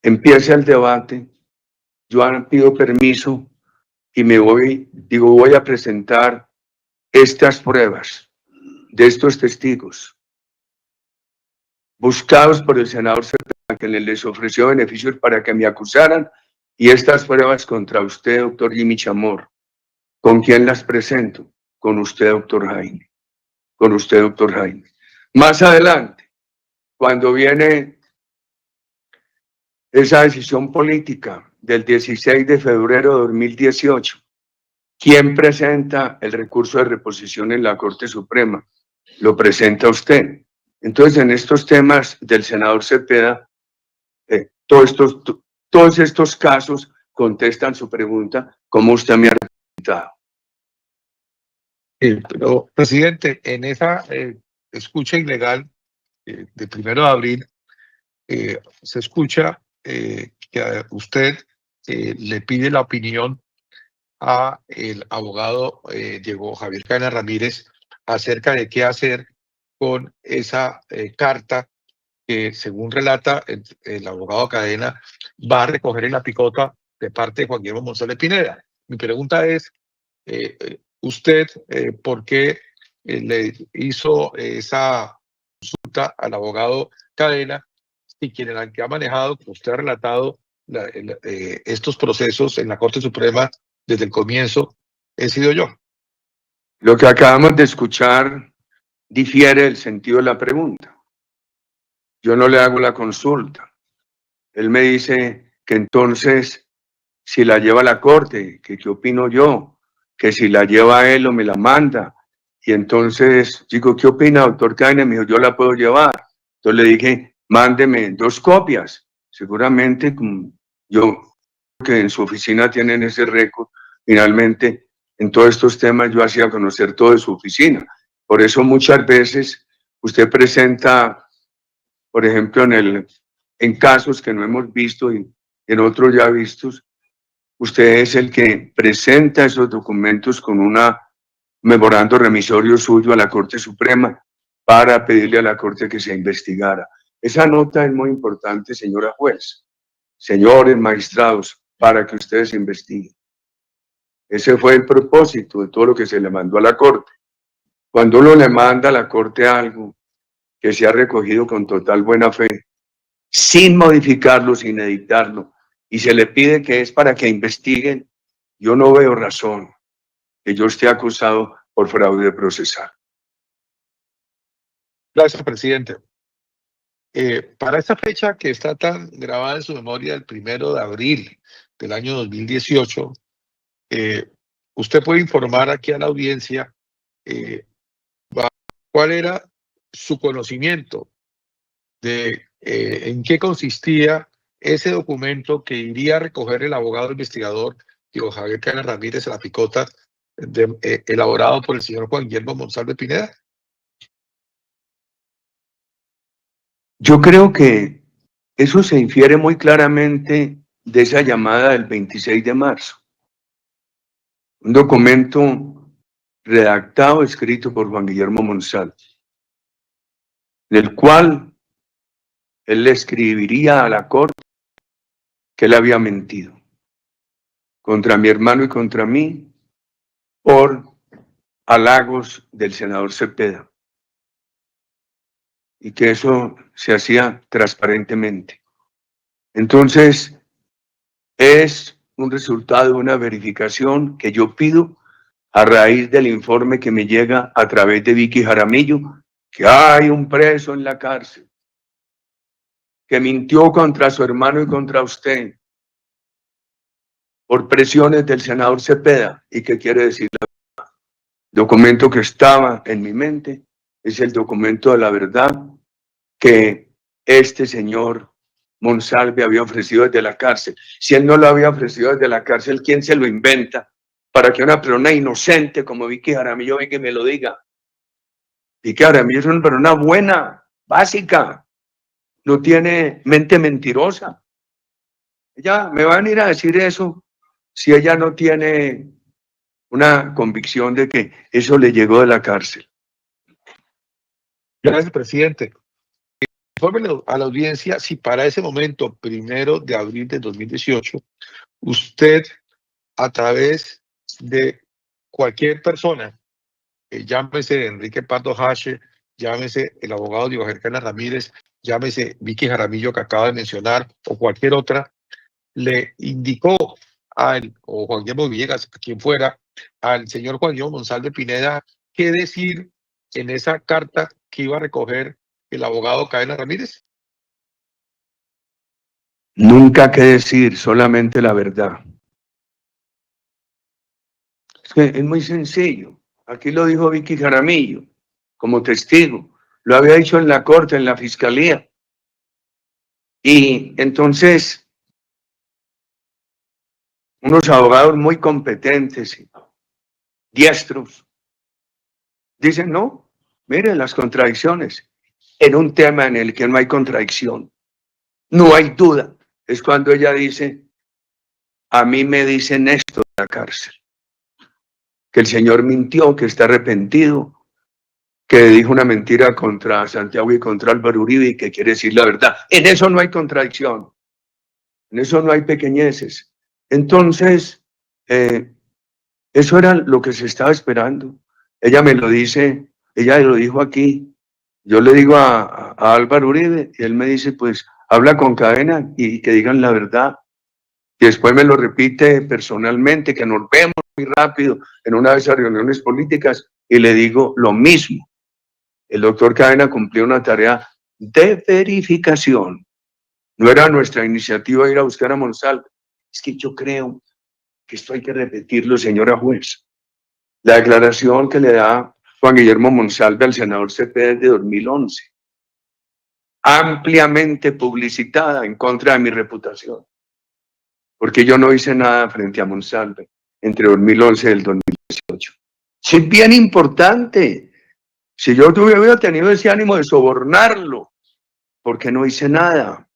empieza el debate, yo pido permiso y me voy a presentar estas pruebas de estos testigos buscados por el senador Cepeda, que les ofreció beneficios para que me acusaran, y estas pruebas contra usted, doctor Jimmy Chamorro. ¿Con quién las presento? Con usted, doctor Jaime. Con usted, doctor Jaime. Más adelante, cuando viene esa decisión política del 16 de febrero de 2018, ¿quién presenta el recurso de reposición en la Corte Suprema? Lo presenta usted. Entonces, en estos temas del senador Cepeda, todos estos casos contestan su pregunta, ¿cómo usted me ha representado? Pero, presidente, en esa escucha ilegal de 1 de abril, se escucha que usted le pide la opinión a el abogado Diego Javier Cadena Ramírez acerca de qué hacer con esa carta que, según relata el abogado Cadena, va a recoger en la picota de parte de Juan Guillermo Monsalve Pineda. Mi pregunta es, usted, ¿por qué le hizo esa consulta al abogado Cadena y quien el que ha manejado, como usted ha relatado, estos procesos en la Corte Suprema desde el comienzo, he sido yo? Lo que acabamos de escuchar difiere el sentido de la pregunta. Yo no le hago la consulta. Él me dice que entonces, si la lleva a la Corte, que qué opino yo, que si la lleva él o me la manda. Y entonces digo, ¿qué opina, doctor Cadena? Me dijo, yo la puedo llevar. Entonces le dije, mándeme 2 copias. Seguramente yo, que en su oficina tienen ese récord, finalmente en todos estos temas yo hacía conocer todo de su oficina. Por eso muchas veces usted presenta, por ejemplo, en casos que no hemos visto y en otros ya vistos, usted es el que presenta esos documentos con una memorando remisorio suyo a la Corte Suprema para pedirle a la Corte que se investigara. Esa nota es muy importante, señora juez, señores magistrados, para que ustedes investiguen. Ese fue el propósito de todo lo que se le mandó a la Corte. Cuando uno le manda a la Corte algo que se ha recogido con total buena fe, sin modificarlo, sin editarlo, y se le pide que es para que investiguen, yo no veo razón que yo esté acusado por fraude procesal. Gracias, presidente. Para esta fecha que está tan grabada en su memoria, el 1 de abril del año 2018, usted puede informar aquí a la audiencia cuál era su conocimiento de en qué consistía ese documento que iría a recoger el abogado investigador Diego Javier Cadena Ramírez en la picota elaborado por el señor Juan Guillermo Monsalve Pineda. Yo creo que eso se infiere muy claramente de esa llamada del 26 de marzo. Un documento redactado, escrito por Juan Guillermo Monsalve, en el cual él le escribiría a la Corte que él había mentido contra mi hermano y contra mí por halagos del senador Cepeda, y que eso se hacía transparentemente. Entonces, es un resultado de una verificación que yo pido a raíz del informe que me llega a través de Vicky Jaramillo, que hay un preso en la cárcel que mintió contra su hermano y contra usted por presiones del senador Cepeda. ¿Y qué quiere decir la verdad? El documento que estaba en mi mente es el documento de la verdad que este señor Monsalve había ofrecido desde la cárcel. Si él no lo había ofrecido desde la cárcel, ¿quién se lo inventa para que una persona inocente como Vicky Jaramillo venga y me lo diga? Vicky Jaramillo es una persona buena, básica, no tiene mente mentirosa. Ella me va a venir a decir eso si ella no tiene una convicción de que eso le llegó de la cárcel. Gracias, presidente. Informe a la audiencia si para ese momento, 1 de abril de 2018, usted, a través de cualquier persona, llámese Enrique Pardo Hache, llámese el abogado Diego Gercana Ramírez, llámese Vicky Jaramillo que acaba de mencionar, o cualquier otra, le indicó o Juan Guillermo Villegas, quien fuera, al señor Juan Guillermo Monsalve Pineda, qué decir en esa carta que iba a recoger el abogado Cadena Ramírez? Nunca qué decir, solamente la verdad. Es que es muy sencillo. Aquí lo dijo Vicky Jaramillo como testigo. Lo había dicho en la corte, en la fiscalía. Y entonces, unos abogados muy competentes y diestros dicen, no, mire las contradicciones. En un tema en el que no hay contradicción, no hay duda, es cuando ella dice, a mí me dicen esto en la cárcel, que el señor mintió, que está arrepentido, que dijo una mentira contra Santiago y contra Álvaro Uribe y que quiere decir la verdad. En eso no hay contradicción, en eso no hay pequeñeces. Entonces, eso era lo que se estaba esperando. Ella me lo dice, ella lo dijo aquí. Yo le digo a Álvaro Uribe y él me dice, pues habla con Cadena y que digan la verdad. Y después me lo repite personalmente, que nos vemos muy rápido en una de esas reuniones políticas y le digo lo mismo. El doctor Cadena cumplió una tarea de verificación. No era nuestra iniciativa ir a buscar a Monsalve. Es que yo creo que esto hay que repetirlo, señora juez. La declaración que le da Juan Guillermo Monsalve al senador Cepeda de 2011, ampliamente publicitada en contra de mi reputación, porque yo no hice nada frente a Monsalve entre 2011 y el 2018. Es bien importante. Si yo hubiera tenido ese ánimo de sobornarlo, ¿por qué no hice nada?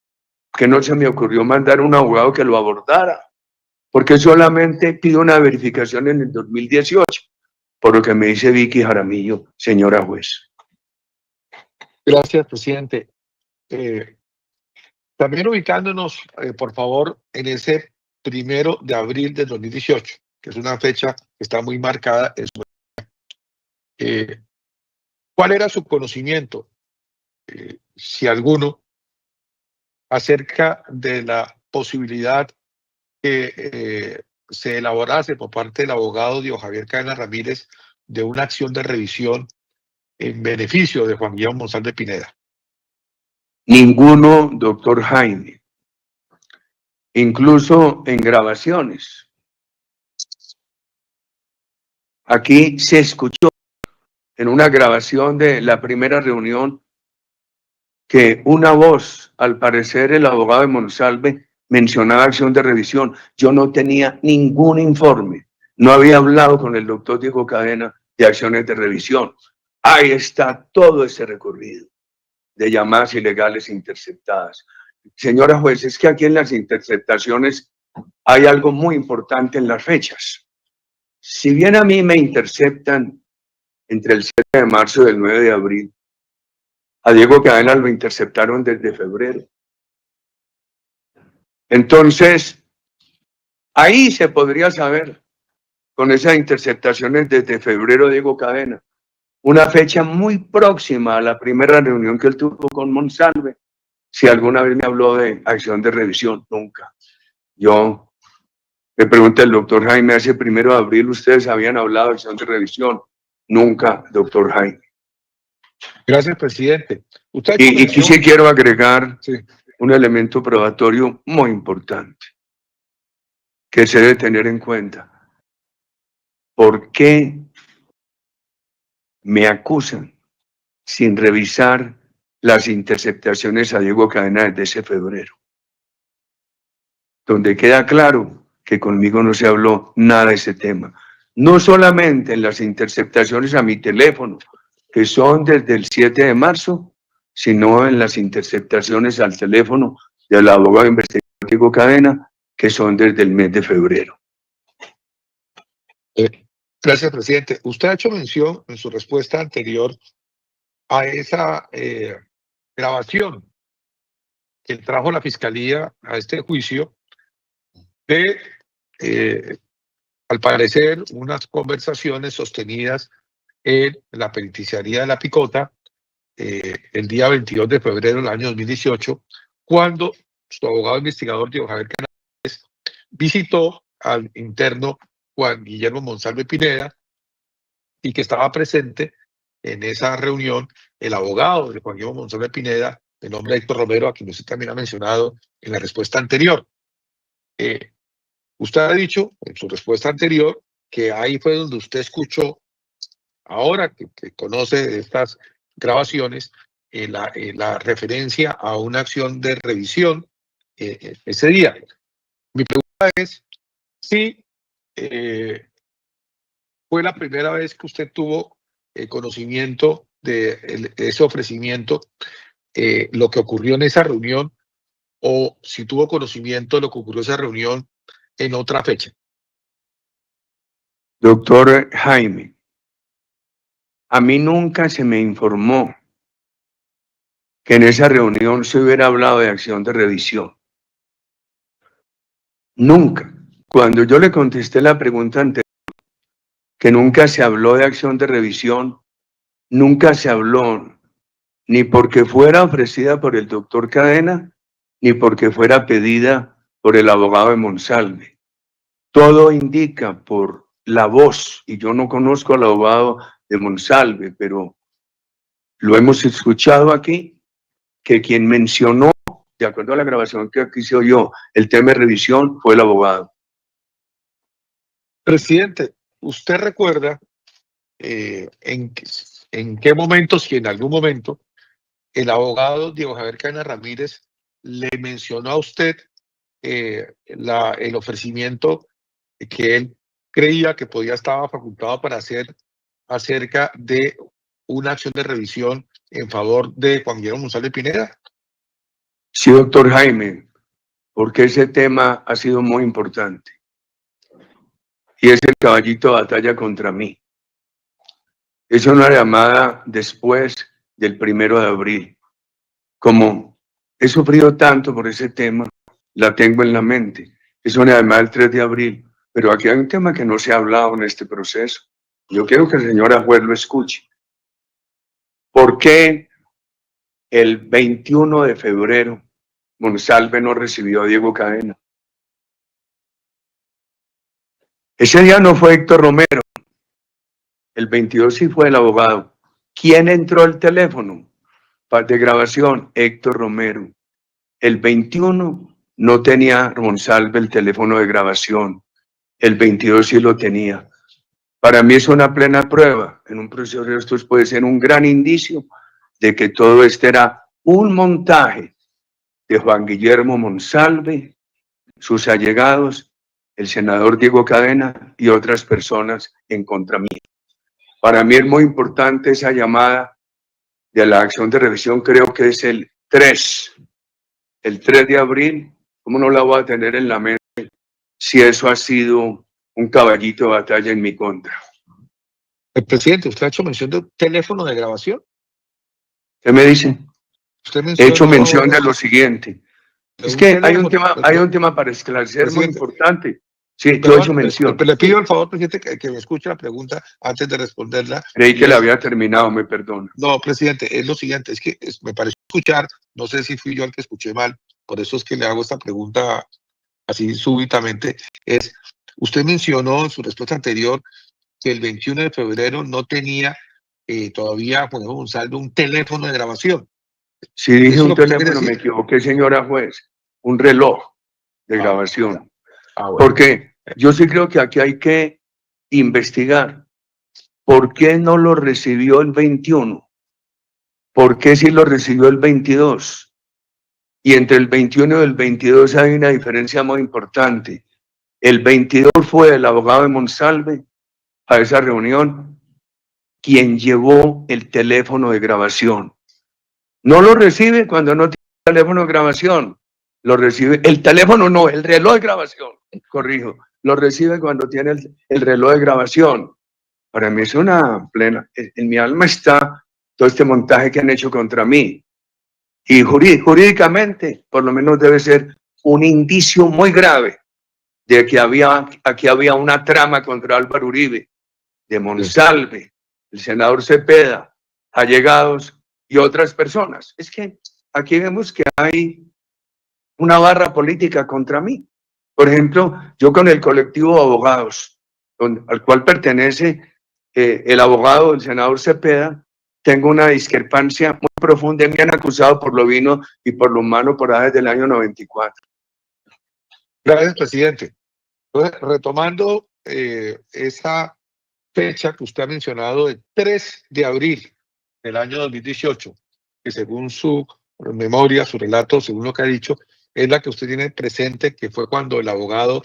¿Por qué no se me ocurrió mandar un abogado que lo abordara? Porque solamente pido una verificación en el 2018, por lo que me dice Vicky Jaramillo, señora juez. Gracias, presidente. También ubicándonos, por favor, en ese 1 de abril de 2018, que es una fecha que está muy marcada en su... ¿Cuál era su conocimiento, si alguno, acerca de la posibilidad que se elaborase por parte del abogado Diego Javier Cadena Ramírez de una acción de revisión en beneficio de Juan Guillermo Monsalve Pineda? Ninguno, doctor Jaime. Incluso en grabaciones. Aquí se escuchó en una grabación de la primera reunión que una voz, al parecer el abogado de Monsalve, mencionaba acción de revisión. Yo no tenía ningún informe. No había hablado con el doctor Diego Cadena de acciones de revisión. Ahí está todo ese recorrido de llamadas ilegales interceptadas. Señora juez, es que aquí en las interceptaciones hay algo muy importante en las fechas. Si bien a mí me interceptan entre el 7 de marzo y el 9 de abril, a Diego Cadena lo interceptaron desde febrero. Entonces, ahí se podría saber, con esas interceptaciones desde febrero, Diego Cadena, una fecha muy próxima a la primera reunión que él tuvo con Monsalve. Si alguna vez me habló de acción de revisión, nunca. Yo me pregunta el doctor Jaime, hace 1 de abril ustedes habían hablado de acción de revisión. Nunca, doctor Jaime. Gracias, presidente. Usted y aquí sí quiero agregar un elemento probatorio muy importante que se debe tener en cuenta. ¿Por qué me acusan sin revisar las interceptaciones a Diego Cadena desde ese febrero? Donde queda claro que conmigo no se habló nada de ese tema. No solamente en las interceptaciones a mi teléfono, que son desde el 7 de marzo, sino en las interceptaciones al teléfono del abogado investigador Diego Cadena, que son desde el mes de febrero. Gracias, presidente. Usted ha hecho mención en su respuesta anterior a esa grabación que trajo la Fiscalía a este juicio de, al parecer, unas conversaciones sostenidas en la penitenciaría de La Picota el día 22 de febrero del año 2018, cuando su abogado investigador Diego Javier Canales visitó al interno Juan Guillermo Monsalve Pineda, y que estaba presente en esa reunión el abogado de Juan Guillermo Monsalve Pineda, de nombre Héctor Romero, a quien usted también ha mencionado en la respuesta anterior. Usted ha dicho en su respuesta anterior que ahí fue donde usted escuchó, ahora que conoce estas grabaciones, la referencia a una acción de revisión ese día. Mi pregunta es si fue la primera vez que usted tuvo conocimiento de ese ofrecimiento, lo que ocurrió en esa reunión, o si tuvo conocimiento de lo que ocurrió en esa reunión en otra fecha. Doctor Jaime, a mí nunca se me informó que en esa reunión se hubiera hablado de acción de revisión. Nunca. Cuando yo le contesté la pregunta anterior, que nunca se habló de acción de revisión, nunca se habló ni porque fuera ofrecida por el doctor Cadena, ni porque fuera pedida por el abogado de Monsalve. Todo indica por la voz, y yo no conozco al abogado de Monsalve, pero lo hemos escuchado aquí, que quien mencionó, de acuerdo a la grabación que aquí se oyó, el tema de revisión fue el abogado. Presidente, ¿usted recuerda en qué momento, si en algún momento, el abogado Diego Javier Cadena Ramírez le mencionó a usted el ofrecimiento que él creía que podía estar facultado para hacer acerca de una acción de revisión en favor de Juan Guillermo Monsalve Pineda? Sí, doctor Jaime, porque ese tema ha sido muy importante. Y es el caballito de batalla contra mí. Es una llamada después del 1 de abril. Como he sufrido tanto por ese tema, la tengo en la mente. Es una llamada del 3 de abril. Pero aquí hay un tema que no se ha hablado en este proceso. Yo quiero que el señor juez lo escuche. ¿Por qué el 21 de febrero Monsalve no recibió a Diego Cadena? Ese día no fue Héctor Romero. El 22 sí fue el abogado. ¿Quién entró al teléfono de grabación? Héctor Romero. El 21 no tenía Monsalve el teléfono de grabación. El 22 sí lo tenía. Para mí es una plena prueba. En un proceso de estos puede ser un gran indicio de que todo esto era un montaje de Juan Guillermo Monsalve, sus allegados, el senador Diego Cadena y otras personas en contra mí. Para mí es muy importante esa llamada de la acción de revisión, creo que es el 3 de abril. ¿Cómo no la voy a tener en la mente si eso ha sido un caballito de batalla en mi contra? El presidente, ¿usted ha hecho mención de un teléfono de grabación? ¿Qué me dice? He hecho mención de lo de siguiente. Es que hay un tema para esclarecer muy importante. Sí, yo he hecho mención. Le pido el favor, presidente, que me escuche la pregunta antes de responderla. Creí que la había terminado, me perdona. No, presidente, es lo siguiente, es que me pareció escuchar, no sé si fui yo el que escuché mal, por eso es que le hago esta pregunta así súbitamente. Usted mencionó en su respuesta anterior que el 21 de febrero no tenía todavía, Juan Gonzalo, un teléfono de grabación. Si dije un teléfono, me equivoqué, señora juez. Un reloj de grabación. Bueno. Porque yo sí creo que aquí hay que investigar por qué no lo recibió el 21, por qué sí lo recibió el 22. Y entre el 21 y el 22 hay una diferencia muy importante. El 22 fue el abogado de Monsalve a esa reunión quien llevó el teléfono de grabación. No lo recibe cuando no tiene teléfono de grabación. Lo recibe, el teléfono no, el reloj de grabación, corrijo. Lo recibe cuando tiene el reloj de grabación. Para mí es una plena, en mi alma está todo este montaje que han hecho contra mí. Y jurídicamente, por lo menos debe ser un indicio muy grave de que aquí había una trama contra Álvaro Uribe, de Monsalve, el senador Cepeda, allegados y otras personas. Es que aquí vemos que hay una barra política contra mí. Por ejemplo, yo con el colectivo de abogados, al cual pertenece el abogado del senador Cepeda, tengo una discrepancia muy profunda y me han acusado por lo vino y por lo humano por ahí desde el año 94. Gracias, presidente. Entonces, retomando esa fecha que usted ha mencionado, de 3 de abril del año 2018, que según su memoria, su relato, según lo que ha dicho, es la que usted tiene presente, que fue cuando el abogado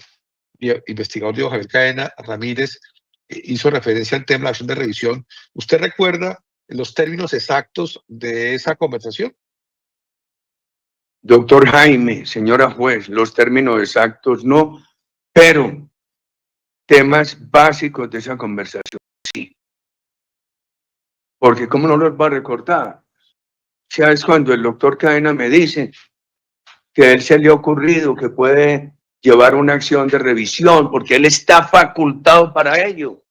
y investigador Diego Javier Cadena Ramírez hizo referencia al tema de la acción de revisión. ¿Usted recuerda los términos exactos de esa conversación? Doctor Jaime, señora juez, los términos exactos no, pero temas básicos de esa conversación sí. Porque ¿cómo no los va a recordar? Ya es cuando el doctor Cadena me dice que a él se le ha ocurrido que puede llevar una acción de revisión porque él está facultado para ello.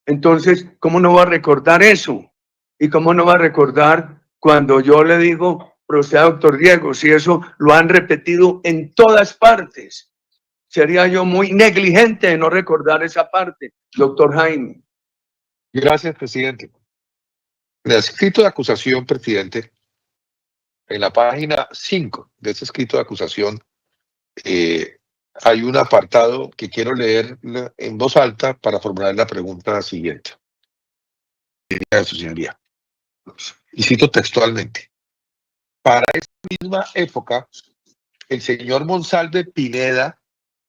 Entonces, ¿cómo no va a recordar eso? ¿Y cómo no va a recordar cuando yo le digo, proceda, doctor Diego, si eso lo han repetido en todas partes? Sería yo muy negligente de no recordar esa parte, doctor Jaime. Gracias, presidente. En el escrito de acusación, presidente, en la página 5 de ese escrito de acusación, hay un apartado que quiero leer en voz alta para formular la pregunta siguiente. Su señoría. Y cito textualmente. Para esa misma época, el señor Monsalve Pineda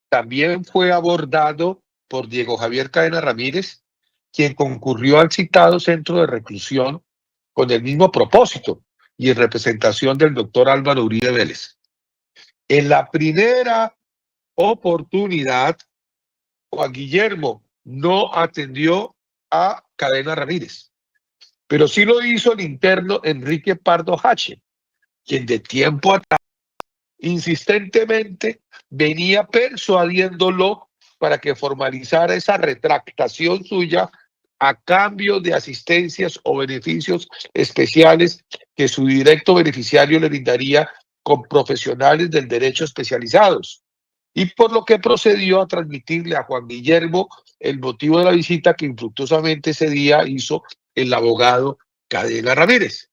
también fue abordado por Diego Javier Cadena Ramírez, quien concurrió al citado centro de reclusión con el mismo propósito y en representación del doctor Álvaro Uribe Vélez. En la primera oportunidad, Juan Guillermo no atendió a Cadena Ramírez, pero sí lo hizo el interno Enrique Pardo Hache, quien de tiempo atrás insistentemente venía persuadiéndolo para que formalizara esa retractación suya a cambio de asistencias o beneficios especiales que su directo beneficiario le brindaría con profesionales del derecho especializados, y por lo que procedió a transmitirle a Juan Guillermo el motivo de la visita que infructuosamente ese día hizo el abogado Cadena Ramírez.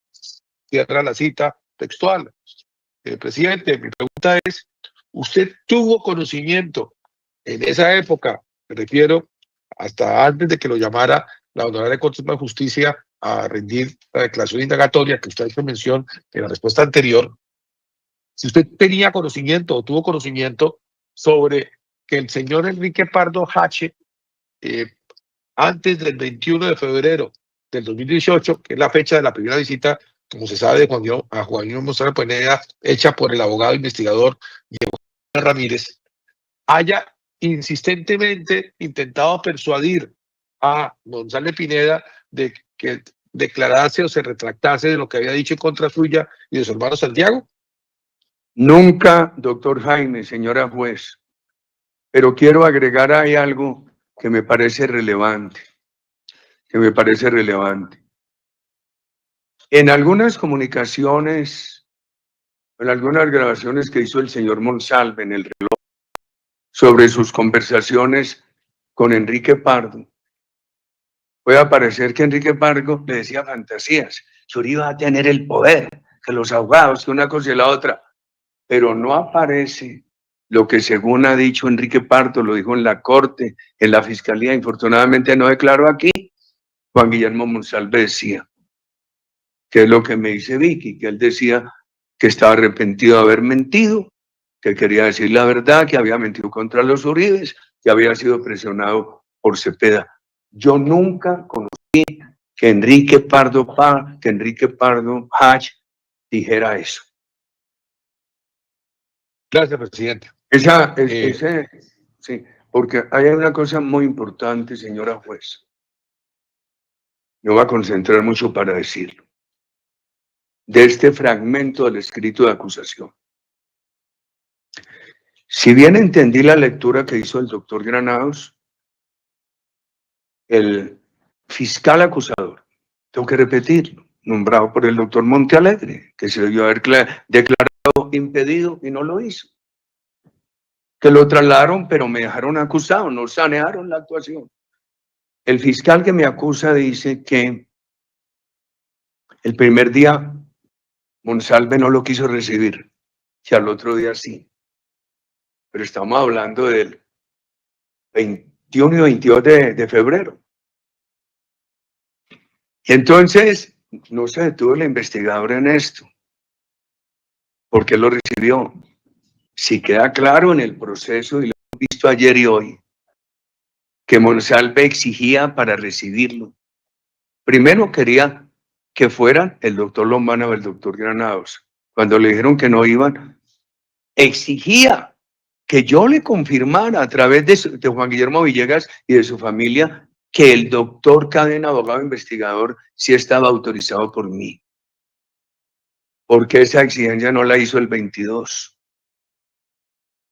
Cierra la cita textual. Presidente, mi pregunta es, ¿usted tuvo conocimiento en esa época, me refiero hasta antes de que lo llamara la Honorable Corte Suprema de Justicia a rendir la declaración indagatoria que usted hizo mención en la respuesta anterior, si usted tenía conocimiento o tuvo conocimiento sobre que el señor Enrique Pardo Hache, antes del 21 de febrero del 2018, que es la fecha de la primera visita, como se sabe, a Juan Guillermo Monsalve Pineda, hecha por el abogado investigador Diego Ramírez, haya insistentemente intentado persuadir a Monsalve Pineda de que declarase o se retractase de lo que había dicho en contra suya y de su hermano Santiago? Nunca, doctor Jaime, señora juez, pero quiero agregar ahí algo que me parece relevante, En algunas comunicaciones, en algunas grabaciones que hizo el señor Monsalve en el reloj sobre sus conversaciones con Enrique Pardo, puede parecer que Enrique Pardo le decía fantasías, que Uribe va a tener el poder, que los abogados, que una cosa y la otra, pero no aparece lo que según ha dicho Enrique Pardo, lo dijo en la corte, en la fiscalía, infortunadamente no declaró aquí, Juan Guillermo Monsalve decía, que es lo que me dice Vicky, que él decía que estaba arrepentido de haber mentido, que quería decir la verdad, que había mentido contra los Uribes, que había sido presionado por Cepeda. Yo nunca conocí que Enrique Pardo Hach dijera eso. Gracias, presidente. Sí, porque hay una cosa muy importante, señora juez. Me voy a concentrar mucho para decirlo. De este fragmento del escrito de acusación. Si bien entendí la lectura que hizo el doctor Granados, el fiscal acusador, tengo que repetirlo, nombrado por el doctor Montealegre, que se debió haber declarado impedido y no lo hizo. Que lo trasladaron, pero me dejaron acusado, no sanearon la actuación. El fiscal que me acusa dice que el primer día Monsalve no lo quiso recibir, que al otro día sí. Pero estamos hablando del 21 y 22 de febrero. Y entonces no se detuvo el investigador en esto. ¿Por qué lo recibió? Si queda claro en el proceso, y lo hemos visto ayer y hoy, que Monsalve exigía para recibirlo. Primero quería que fueran el doctor Lombana o el doctor Granados. Cuando le dijeron que no iban, exigía que yo le confirmara a través de Juan Guillermo Villegas y de su familia que el doctor Cadena, abogado investigador, sí estaba autorizado por mí. ¿Por qué esa exigencia no la hizo el 22?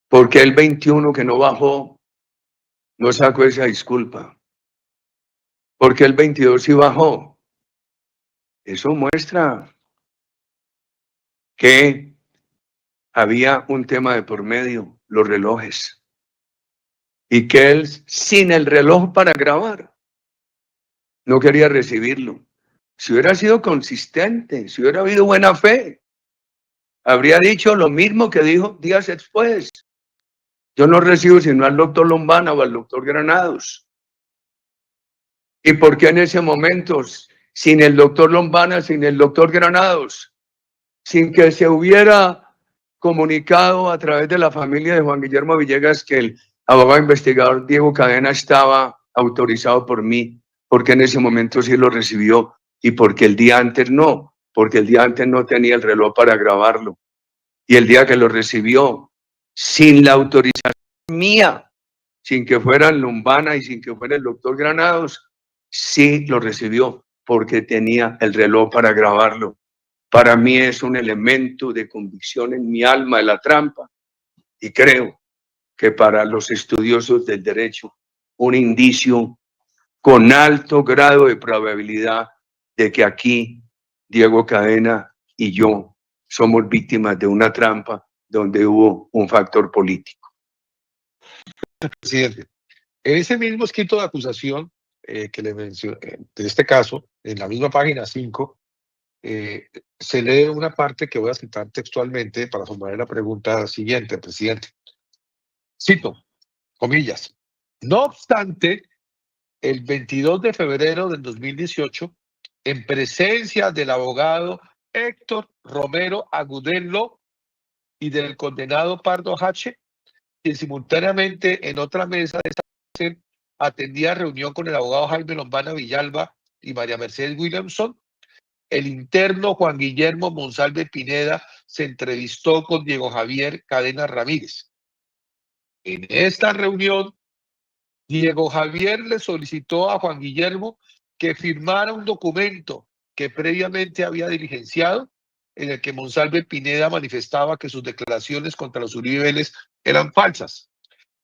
¿Por qué el 21 que no bajó no sacó esa disculpa? ¿Por qué el 22 sí bajó? Eso muestra que había un tema de por medio, los relojes. Y que él, sin el reloj para grabar, no quería recibirlo. Si hubiera sido consistente, si hubiera habido buena fe, habría dicho lo mismo que dijo días después. Yo no recibo sino al doctor Lombana o al doctor Granados. ¿Y por qué en ese momento, sin el doctor Lombana, sin el doctor Granados, sin que se hubiera comunicado a través de la familia de Juan Guillermo Villegas que el abogado investigador Diego Cadena estaba autorizado por mí, porque en ese momento sí lo recibió y porque el día antes no, porque el día antes no tenía el reloj para grabarlo? Y el día que lo recibió, sin la autorización mía, sin que fuera Lombana y sin que fuera el doctor Granados, sí lo recibió porque tenía el reloj para grabarlo. Para mí es un elemento de convicción en mi alma de la trampa, y creo que para los estudiosos del derecho, un indicio con alto grado de probabilidad de que aquí Diego Cadena y yo somos víctimas de una trampa donde hubo un factor político. Presidente, en ese mismo escrito de acusación que le mencioné, de este caso, en la misma página 5, se lee una parte que voy a citar textualmente para formular la pregunta siguiente, presidente. Cito, comillas. No obstante, el 22 de febrero del 2018, en presencia del abogado Héctor Romero Agudelo y del condenado Pardo H., quien simultáneamente en otra mesa de esa atendía reunión con el abogado Jaime Lombana Villalba y María Mercedes Williamson, el interno Juan Guillermo Monsalve Pineda se entrevistó con Diego Javier Cadena Ramírez. En esta reunión, Diego Javier le solicitó a Juan Guillermo que firmara un documento que previamente había diligenciado, en el que Monsalve Pineda manifestaba que sus declaraciones contra los Uribe Vélez eran falsas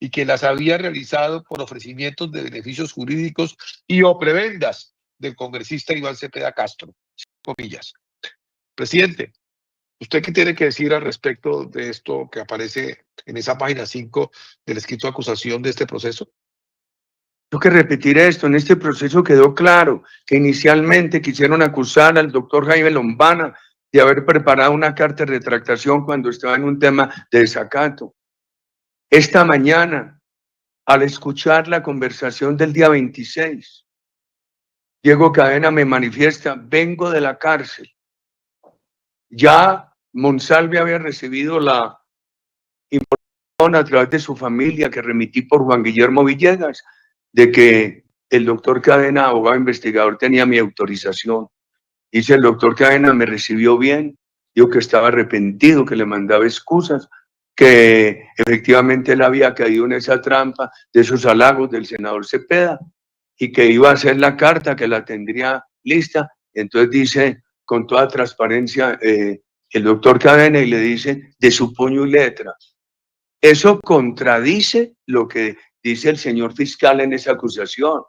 y que las había realizado por ofrecimientos de beneficios jurídicos y o prebendas del congresista Iván Cepeda Castro. Comillas. Presidente, ¿usted qué tiene que decir al respecto de esto que aparece en esa página 5 del escrito de acusación de este proceso? Tengo que repetir esto. En este proceso quedó claro que inicialmente quisieron acusar al doctor Jaime Lombana de haber preparado una carta de retractación cuando estaba en un tema de desacato. Esta mañana, al escuchar la conversación del día 26, Diego Cadena me manifiesta, vengo de la cárcel. Ya Monsalve había recibido la información a través de su familia que remití por Juan Guillermo Villegas, de que el doctor Cadena, abogado investigador, tenía mi autorización. Dice el doctor Cadena, me recibió bien, dijo que estaba arrepentido, que le mandaba excusas, que efectivamente él había caído en esa trampa de esos halagos del senador Cepeda y que iba a hacer la carta, que la tendría lista. Entonces dice con toda transparencia el doctor Cadena y le dice de su puño y letra. Eso contradice lo que dice el señor fiscal en esa acusación.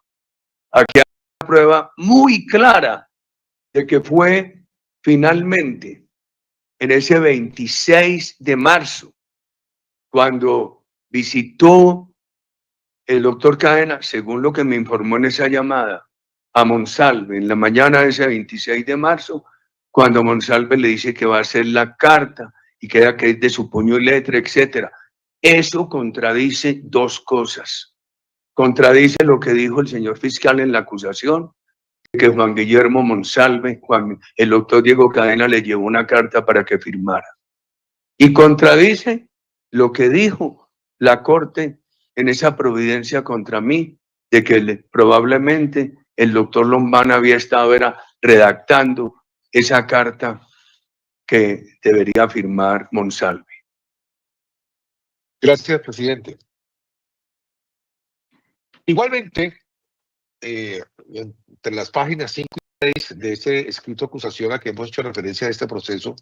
Aquí hay prueba muy clara de que fue finalmente en ese 26 de marzo, cuando visitó el doctor Cadena, según lo que me informó en esa llamada, a Monsalve, en la mañana de ese 26 de marzo, cuando Monsalve le dice que va a hacer la carta y queda que es de su puño y letra, etcétera. Eso contradice dos cosas. Contradice lo que dijo el señor fiscal en la acusación, que Juan Guillermo Monsalve, el doctor Diego Cadena le llevó una carta para que firmara. Y contradice lo que dijo la Corte en esa providencia contra mí, de que probablemente el doctor Lombana había estado redactando esa carta que debería firmar Monsalve. Gracias, presidente. Igualmente, entre las páginas 5 y 6 de ese escrito de acusación a que hemos hecho referencia a este proceso,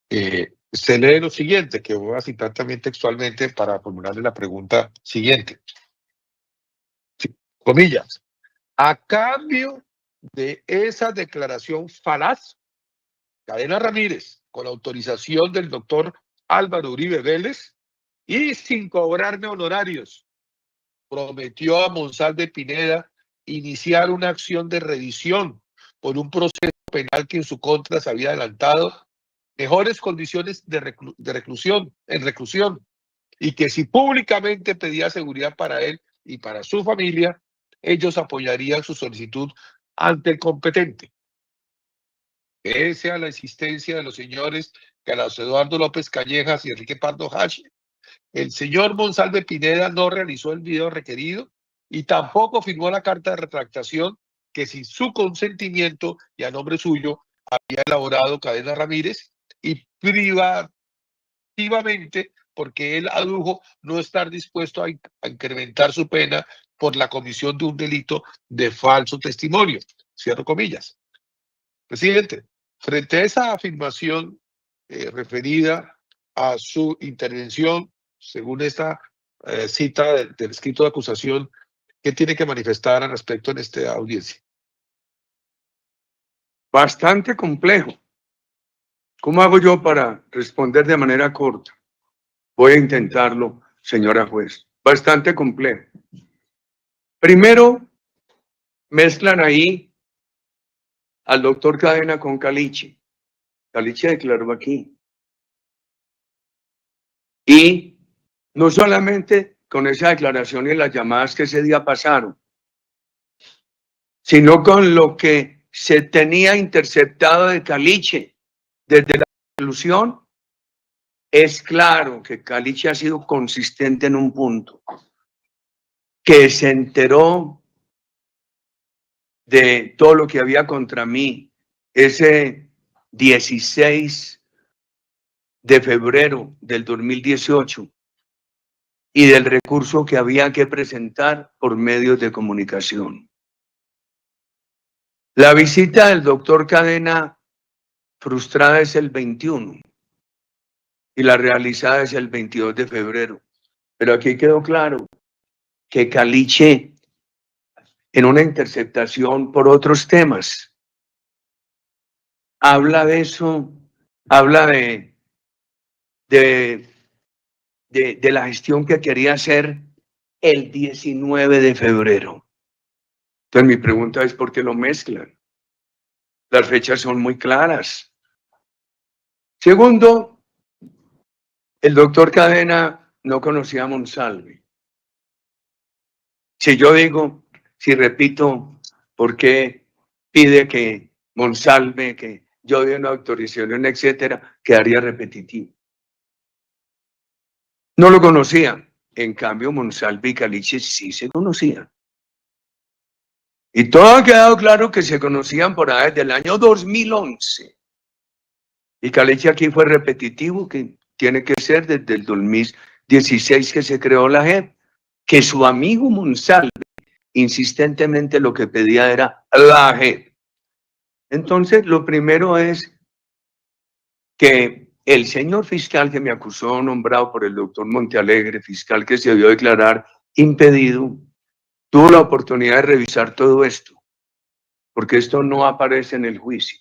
se lee lo siguiente, que voy a citar también textualmente para formularle la pregunta siguiente. Comillas, a cambio de esa declaración falaz, Cadena Ramírez, con autorización del doctor Álvaro Uribe Vélez y sin cobrarme honorarios, prometió a Monsalve Pineda iniciar una acción de revisión por un proceso penal que en su contra se había adelantado, mejores condiciones de reclusión, y que si públicamente pedía seguridad para él y para su familia, ellos apoyarían su solicitud ante el competente. Pese a la insistencia de los señores Carlos Eduardo López Callejas y Enrique Pardo Hashi, el señor Monsalve Pineda no realizó el video requerido y tampoco firmó la carta de retractación que sin su consentimiento y a nombre suyo había elaborado Cadena Ramírez, y privativamente porque él adujo no estar dispuesto a incrementar su pena por la comisión de un delito de falso testimonio. Cierro comillas. Presidente, frente a esa afirmación referida a su intervención, según esta cita del escrito de acusación, ¿qué tiene que manifestar al respecto en esta audiencia? Bastante complejo. ¿Cómo hago yo para responder de manera corta? Voy a intentarlo, señora juez. Bastante complejo. Primero, mezclan ahí al doctor Cadena con Caliche. Caliche declaró aquí. Y no solamente con esa declaración y las llamadas que ese día pasaron, sino con lo que se tenía interceptado de Caliche desde la resolución. Es claro que Caliche ha sido consistente en un punto, que se enteró de todo lo que había contra mí ese 16 de febrero del 2018 y del recurso que había que presentar por medios de comunicación. La visita del doctor Cadena frustrada es el 21 y la realizada es el 22 de febrero. Pero aquí quedó claro que Caliche, en una interceptación por otros temas, habla de eso, habla de la gestión que quería hacer el 19 de febrero. Entonces mi pregunta es, ¿por qué lo mezclan? Las fechas son muy claras. Segundo, el doctor Cadena no conocía a Monsalve. Si yo digo, si repito, ¿por qué pide que Monsalve, que yo dé una autorización, etcétera, quedaría repetitivo? No lo conocía. En cambio, Monsalve y Caliche sí se conocían. Y todo ha quedado claro que se conocían por ahí desde el año 2011. Y Caliche aquí fue repetitivo, que tiene que ser desde el 2016 que se creó la JEP, que su amigo Monsalve insistentemente lo que pedía era la JEP. Entonces, lo primero es que el señor fiscal que me acusó, nombrado por el doctor Montealegre, fiscal que se debió declarar impedido, tuvo la oportunidad de revisar todo esto porque esto no aparece en el juicio.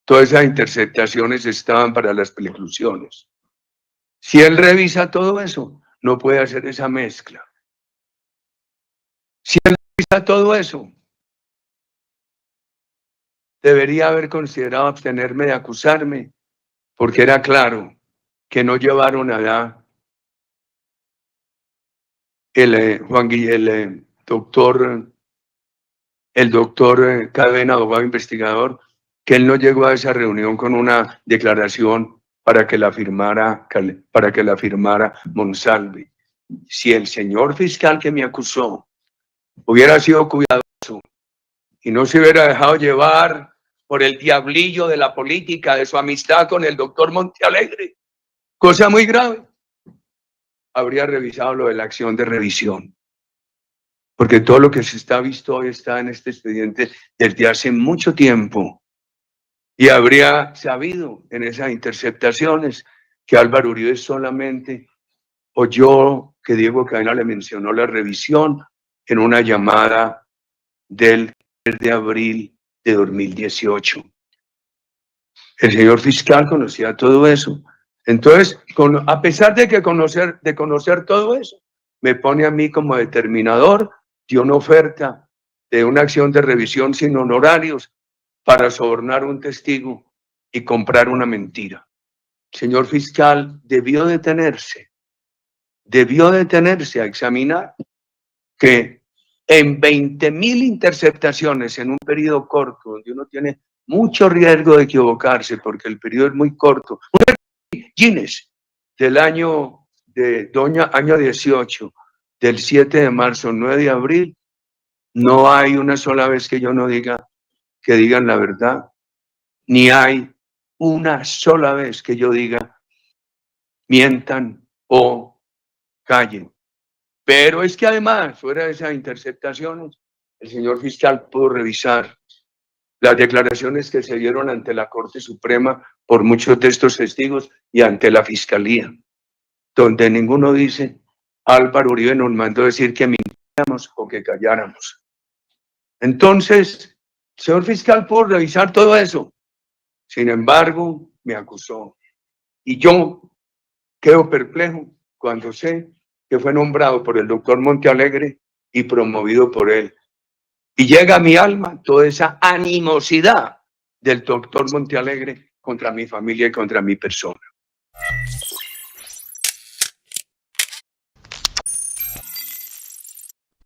Todas esas interceptaciones estaban para las preclusiones. Si él revisa todo eso, no puede hacer esa mezcla. Si él revisa todo eso, debería haber considerado abstenerme de acusarme, porque era claro que no llevaron allá el doctor Cadena, abogado investigador, que él no llegó a esa reunión con una declaración para que la firmara Monsalve. Si el señor fiscal que me acusó hubiera sido cuidadoso y no se hubiera dejado llevar por el diablillo de la política, de su amistad con el doctor Montealegre, cosa muy grave, habría revisado lo de la acción de revisión. Porque todo lo que se está visto hoy está en este expediente desde hace mucho tiempo. Y habría sabido en esas interceptaciones que Álvaro Uribe solamente oyó que Diego Cadena le mencionó la revisión en una llamada del 3 de abril de 2018. El señor fiscal conocía todo eso. Entonces, a pesar de conocer todo eso, me pone a mí como determinador de una oferta de una acción de revisión sin honorarios para sobornar a un testigo y comprar una mentira. Señor fiscal, debió detenerse a examinar que en 20.000 interceptaciones en un periodo corto, donde uno tiene mucho riesgo de equivocarse porque el periodo es muy corto, Guinness del año 18, del 7 de marzo, 9 de abril, no hay una sola vez que yo no diga que digan la verdad, ni hay una sola vez que yo diga mientan o callen. Pero es que además, fuera de esas interceptaciones, el señor fiscal pudo revisar las declaraciones que se dieron ante la Corte Suprema por muchos de estos testigos y ante la Fiscalía, donde ninguno dice, Álvaro Uribe nos mandó decir que mintiéramos o que calláramos. Entonces, el señor fiscal pudo revisar todo eso. Sin embargo, me acusó. Y yo quedo perplejo cuando sé que fue nombrado por el doctor Montealegre y promovido por él. Y llega a mi alma toda esa animosidad del doctor Montealegre contra mi familia y contra mi persona.